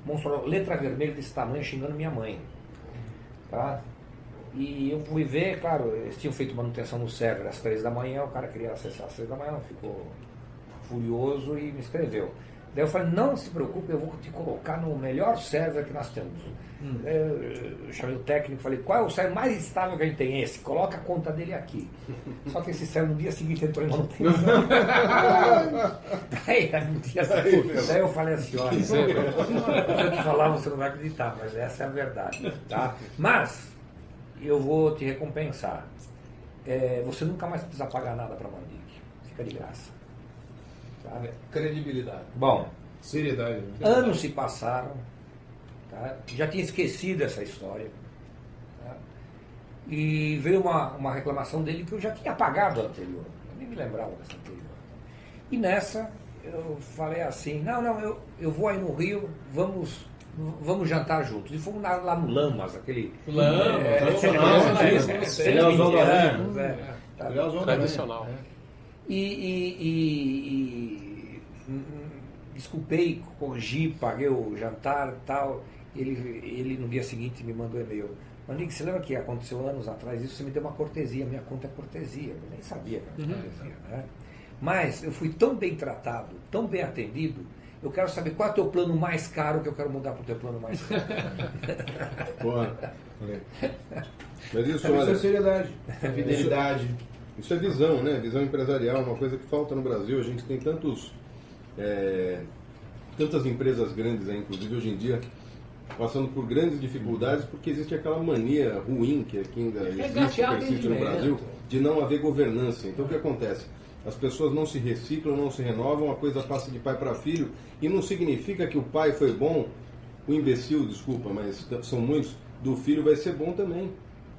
mostrou letra vermelha desse tamanho xingando minha mãe. Tá? E eu fui ver, claro, eles tinham feito manutenção no server às 3 da manhã, o cara queria acessar às 3 da manhã, ficou furioso e me escreveu. Daí eu falei, não se preocupe, eu vou te colocar no melhor server que nós temos. Eu chamei o técnico e falei, qual é o server mais estável que a gente tem? Esse, coloca a conta dele aqui. Só que esse server no dia seguinte entrou em manutenção. Daí eu falei assim, olha, se eu te falar você não vai acreditar, mas essa é a verdade. Tá? Mas eu vou te recompensar. Você nunca mais precisa pagar nada para a Mandic. Fica de graça. Tá? Credibilidade. Bom, Seriedade. Né? anos se passaram, tá? Já tinha esquecido essa história. Tá? E veio uma reclamação dele que eu já tinha apagado a anterior. Eu nem me lembrava dessa anterior. E nessa, eu falei assim, não, eu vou aí no Rio, vamos jantar juntos. E fomos lá no Lamas, aquele... Tradicional. Desculpei, corrigi, paguei o jantar e tal. Ele no dia seguinte me mandou e-mail. Mandic, você lembra que aconteceu anos atrás isso? Você me deu uma cortesia, minha conta é cortesia. Eu nem sabia que era cortesia, né? Mas eu fui tão bem tratado, tão bem atendido, eu quero saber qual é o teu plano mais caro que eu quero mudar para o teu plano mais caro. Porra. Mas isso, Isso é olha, seriedade, é fidelidade. isso é visão, né? Visão empresarial, uma coisa que falta no Brasil. A gente tem tantas empresas grandes aí, inclusive hoje em dia, passando por grandes dificuldades porque existe aquela mania ruim que aqui ainda existe, persiste no Brasil, de não haver governança. Então o que acontece? As pessoas não se reciclam, não se renovam, a coisa passa de pai para filho, e não significa que o pai foi bom, o imbecil, desculpa, mas são muitos, do filho vai ser bom também.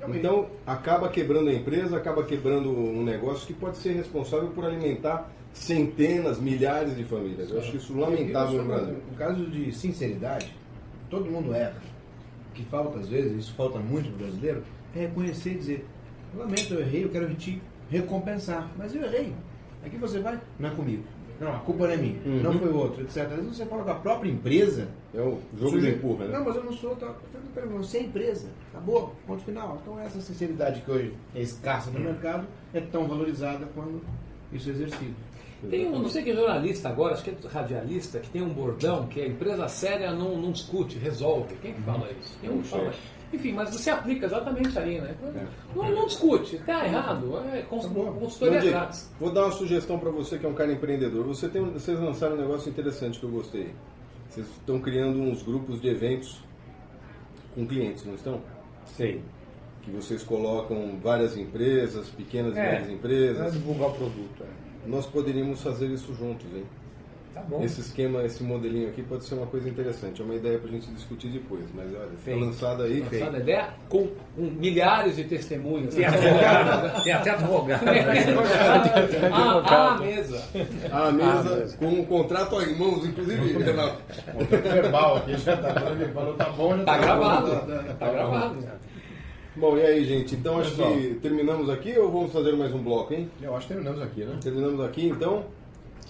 Então acaba quebrando a empresa, acaba quebrando um negócio que pode ser responsável por alimentar centenas, milhares de famílias. Eu acho isso lamentável no Brasil. No caso de sinceridade, todo mundo erra. O que falta às vezes, isso falta muito no brasileiro, é reconhecer e dizer, lamento, eu errei, eu quero te recompensar, mas eu errei. Aqui você vai, não é comigo. Não, a culpa não é minha, não foi o outro, etc. Às vezes você fala com a própria empresa. É o jogo de empurra, né? Não, mas eu não sou. Você é empresa. Acabou, ponto final. Então essa sinceridade que hoje é escassa no mercado é tão valorizada quando isso é exercido. Tem não sei que jornalista agora, acho que é radialista, que tem um bordão que a empresa séria não discute, resolve. Quem que fala isso? Tem um que fala. Enfim, mas você aplica exatamente aí, né? Não discute, está errado, é consultoria grátis. Vou dar uma sugestão para você que é um cara empreendedor. Vocês lançaram um negócio interessante que eu gostei. Vocês estão criando uns grupos de eventos com clientes, não estão? Sei. Que vocês colocam várias empresas, pequenas e médias empresas. Para divulgar o produto. Nós poderíamos fazer isso juntos, hein? Tá bom. Esse esquema, esse modelinho aqui pode ser uma coisa interessante. É uma ideia para a gente discutir depois. Mas olha, fica lançada aí. Lançada a ideia com milhares de testemunhas. Tem advogado. Tem até advogado. A mesa. A mesa com um contrato em mãos, inclusive. O verbal aqui já tá. Ele falou, tá bom, já Tá gravado. Tá gravado. Bom, e aí, gente? Então acho que terminamos aqui ou vamos fazer mais um bloco, hein? Eu acho que terminamos aqui, né? Terminamos aqui, então.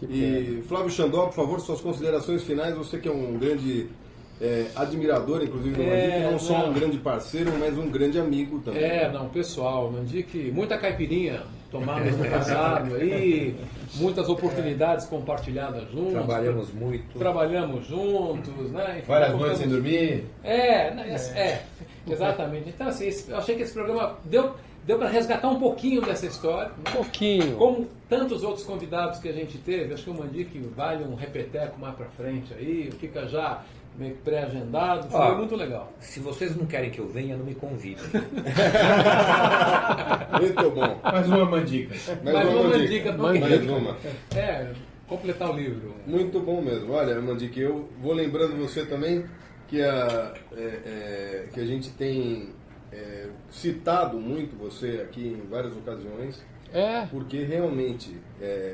E Flávio Xandó, por favor, suas considerações finais. Você que é um grande admirador, inclusive, do Mandic, não só um grande parceiro, mas um grande amigo também. Pessoal, Mandic, muita caipirinha tomada no passado aí, muitas oportunidades compartilhadas juntos. Trabalhamos juntos, né? Enfim, várias noites sem dormir. Exatamente. Então, assim, eu achei que esse programa deu para resgatar um pouquinho dessa história. Um pouquinho. Como tantos outros convidados que a gente teve, acho que o Mandic vale um repeteco mais para frente aí, fica já meio que pré-agendado, foi muito legal. Se vocês não querem que eu venha, não me convidem. Muito bom. Mais uma mandica. Mais uma mandica. Mais uma. Completar o livro. Muito bom mesmo. Olha, Mandic, eu vou lembrando você também que a gente tem citado muito você aqui em várias ocasiões, É, porque realmente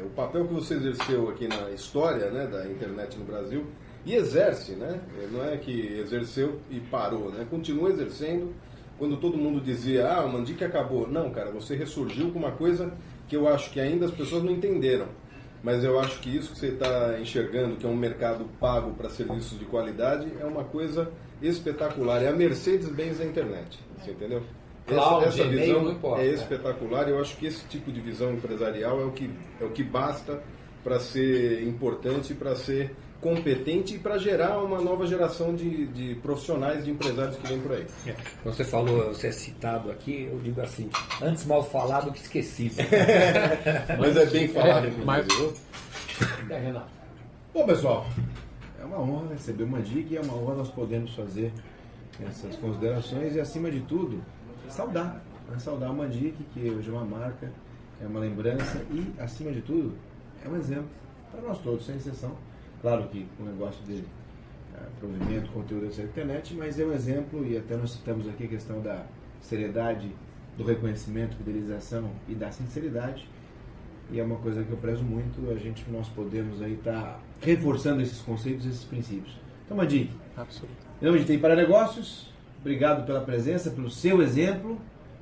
o papel que você exerceu aqui na história, né, da internet no Brasil, e exerce, né? Não é que exerceu e parou, né? Continua exercendo. Quando todo mundo dizia, o Mandic acabou. Não, cara, você ressurgiu com uma coisa que eu acho que ainda as pessoas não entenderam. Mas eu acho que isso que você está enxergando, que é um mercado pago para serviços de qualidade, é uma coisa espetacular. É a Mercedes-Benz da internet, você entendeu? Cloud, Essa e-mail, visão não importa. é espetacular. Eu acho que esse tipo de visão empresarial é o que basta para ser importante, para ser competente e para gerar uma nova geração de profissionais, de empresários que vêm por aí. Quando você falou, você é citado aqui, eu digo assim, antes mal falado que esquecido. Mas é bem falado, mas- inclusive. Renato. Bom, pessoal, é uma honra receber o Mandic e é uma honra nós podermos fazer essas considerações e, acima de tudo, saudar. Saudar o Mandic, que hoje é uma marca, é uma lembrança e, acima de tudo, é um exemplo para nós todos, sem exceção. Claro que o negócio dele é provimento, conteúdo da internet, mas é um exemplo, e até nós citamos aqui a questão da seriedade, do reconhecimento, fidelização e da sinceridade. E é uma coisa que eu prezo muito, nós podemos aí estar reforçando esses conceitos, esses princípios. Então, Mandic, Absolutamente. em nome de TI para Negócios, obrigado pela presença, pelo seu exemplo.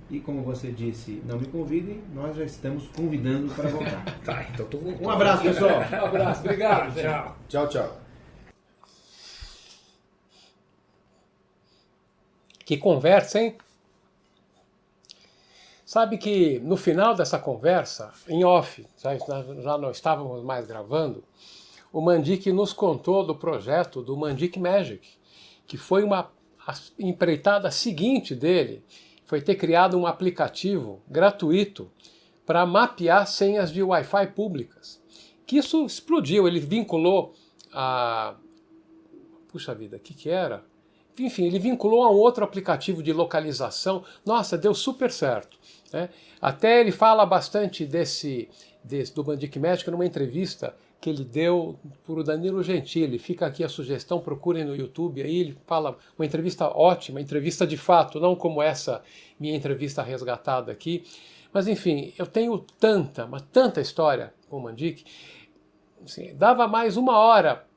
E como você disse, não me convidem, nós já estamos convidando para voltar. Tá, então tô voltando. Um abraço, pessoal. Um abraço, obrigado. Tchau. Tchau, tchau. Que conversa, hein? Sabe que no final dessa conversa, em off, já não estávamos mais gravando, o Mandic nos contou do projeto do Mandic Magic, que foi a empreitada seguinte dele, foi ter criado um aplicativo gratuito para mapear senhas de Wi-Fi públicas. Que isso explodiu, ele vinculou a... Puxa vida, o que era? Enfim, ele vinculou a um outro aplicativo de localização. Nossa, deu super certo, né? Até ele fala bastante do Mandic Magic numa entrevista que ele deu para o Danilo Gentili. Fica aqui a sugestão, procurem no YouTube. Aí ele fala uma entrevista ótima, entrevista de fato, não como essa minha entrevista resgatada aqui. Mas enfim, eu tenho tanta história com o Mandic. Assim, dava mais 1 hora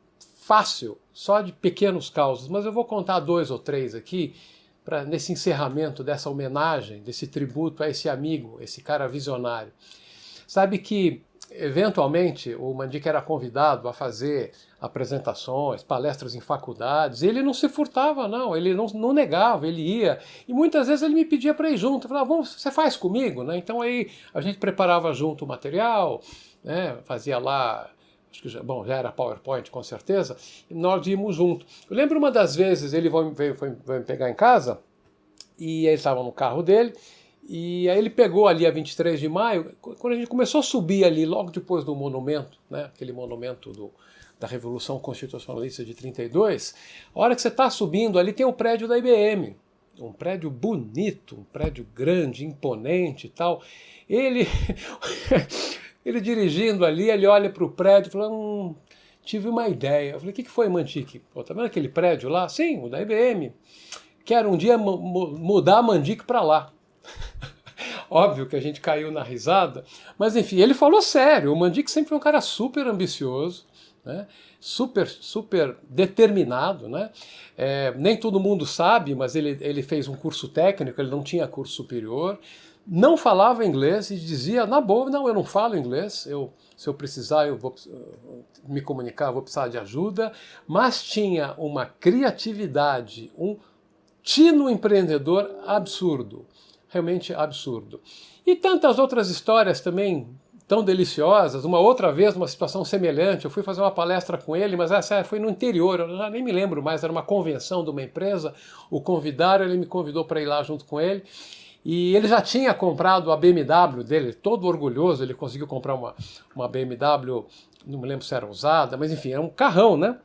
fácil, só de pequenos causos, mas eu vou contar 2 ou 3 aqui, nesse encerramento dessa homenagem, desse tributo a esse amigo, esse cara visionário. Sabe que, eventualmente, o Mandic era convidado a fazer apresentações, palestras em faculdades, e ele não se furtava, não, ele não negava, ele ia, e muitas vezes ele me pedia para ir junto, eu falava, você faz comigo, né? Então aí a gente preparava junto o material, né? Fazia lá, acho que já era PowerPoint com certeza, e nós íamos junto. Eu lembro uma das vezes, ele foi me pegar em casa, e ele estava no carro dele, e aí ele pegou ali a 23 de maio, quando a gente começou a subir ali, logo depois do monumento, né, aquele monumento da Revolução Constitucionalista de 32, a hora que você está subindo ali tem o prédio da IBM, um prédio bonito, um prédio grande, imponente e tal. Ele dirigindo ali, ele olha para o prédio e fala, tive uma ideia. Eu falei, o que foi, Mandic? Pô, tá vendo aquele prédio lá? Sim, o da IBM. Quero um dia mudar a Mandic para lá. Óbvio que a gente caiu na risada, mas enfim, ele falou sério. O Mandic sempre foi um cara super ambicioso, né? Super determinado, né? Nem todo mundo sabe, mas ele fez um curso técnico, ele não tinha curso superior, não falava inglês e dizia, na boa, não, eu não falo inglês, se eu precisar, eu vou me comunicar, vou precisar de ajuda, mas tinha uma criatividade, um tino empreendedor absurdo. Realmente absurdo. E tantas outras histórias também tão deliciosas. Uma outra vez, numa situação semelhante, eu fui fazer uma palestra com ele, mas essa foi no interior, eu já nem me lembro mais, era uma convenção de uma empresa, o convidaram, ele me convidou para ir lá junto com ele, e ele já tinha comprado a BMW dele, todo orgulhoso, ele conseguiu comprar uma BMW, não me lembro se era usada, mas enfim, era um carrão, né?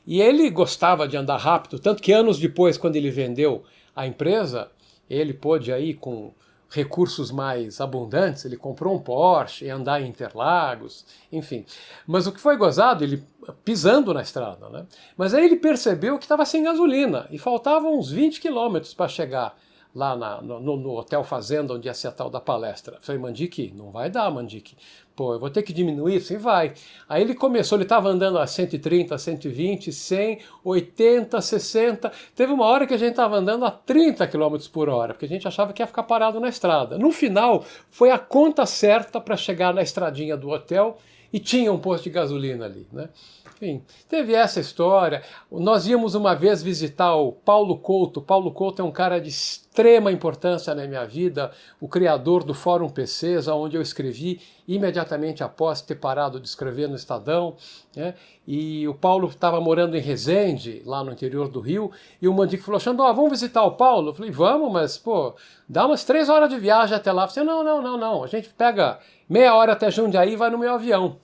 E ele gostava de andar rápido, tanto que anos depois, quando ele vendeu a empresa, ele pôde aí, com recursos mais abundantes, ele comprou um Porsche e andar em Interlagos, enfim. Mas o que foi gozado, ele pisando na estrada, né? Mas aí ele percebeu que estava sem gasolina e faltavam uns 20 quilômetros para chegar lá no Hotel Fazenda, onde ia ser a tal da palestra. Eu falei, Mandique, não vai dar, Mandique. Pô, eu vou ter que diminuir? Sim, vai. Aí ele começou, ele estava andando a 130, 120, 100, 80, 60. Teve uma hora que a gente estava andando a 30 km por hora, porque a gente achava que ia ficar parado na estrada. No final, foi a conta certa para chegar na estradinha do hotel e tinha um posto de gasolina ali, né? Enfim, teve essa história. Nós íamos uma vez visitar o Paulo Couto. Paulo Couto é um cara de extrema importância na minha vida, o criador do Fórum PCs, onde eu escrevi imediatamente após ter parado de escrever no Estadão, né? E o Paulo estava morando em Resende, lá no interior do Rio, e o Mandique falou, Xandó, vamos visitar o Paulo? Eu falei, vamos, mas, pô, dá umas 3 horas de viagem até lá. Eu falei, não, a gente pega meia hora até Jundiaí e vai no meu avião.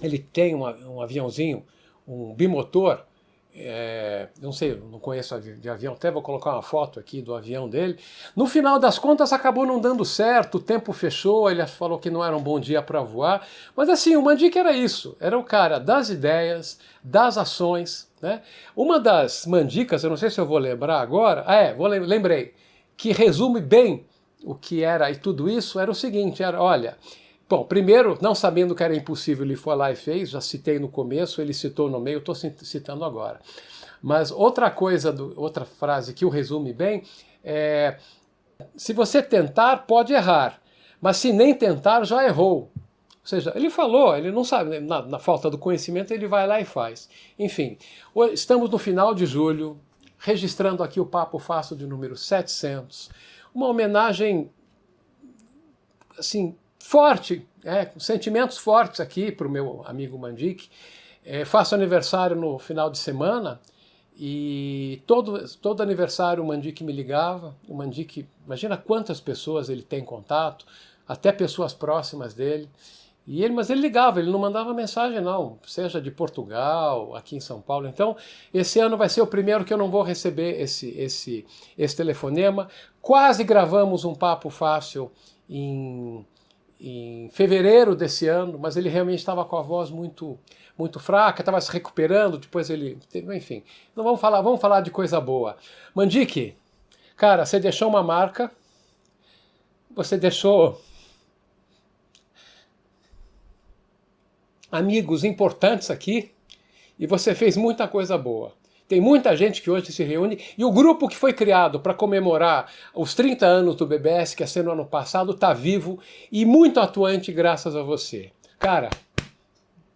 Ele tem um aviãozinho, um bimotor, não sei, não conheço de avião, até vou colocar uma foto aqui do avião dele. No final das contas acabou não dando certo, o tempo fechou, ele falou que não era um bom dia para voar, mas assim, o Mandique era isso, era o cara das ideias, das ações, né? Uma das mandicas, eu não sei se eu vou lembrar agora, lembrei, que resume bem o que era e tudo isso, era o seguinte, olha... Bom, primeiro, não sabendo que era impossível, ele foi lá e fez, já citei no começo, ele citou no meio, estou citando agora. Mas outra frase que o resume bem é: se você tentar, pode errar, mas se nem tentar, já errou. Ou seja, ele falou, ele não sabe, na falta do conhecimento, ele vai lá e faz. Enfim, estamos no final de julho, registrando aqui o Papo Fácil de número 700, uma homenagem, assim, forte, com sentimentos fortes aqui para o meu amigo Mandique. Faço aniversário no final de semana e todo aniversário o Mandique me ligava. O Mandique, imagina quantas pessoas ele tem contato, até pessoas próximas dele. Mas ele ligava, ele não mandava mensagem não, seja de Portugal, aqui em São Paulo. Então, esse ano vai ser o primeiro que eu não vou receber esse telefonema. Quase gravamos um Papo Fácil em fevereiro desse ano, mas ele realmente estava com a voz muito fraca, estava se recuperando, depois ele... Enfim, não vamos falar de coisa boa. Mandique, cara, você deixou uma marca, você deixou amigos importantes aqui e você fez muita coisa boa. Tem muita gente que hoje se reúne e o grupo que foi criado para comemorar os 30 anos do BBS, que ia ser no ano passado, está vivo e muito atuante graças a você. Cara,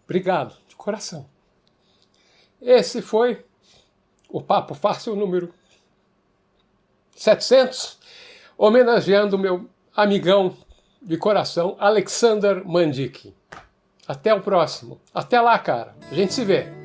obrigado, de coração. Esse foi o Papo Fácil número 700, homenageando o meu amigão de coração, Alexander Mandique. Até o próximo. Até lá, cara. A gente se vê.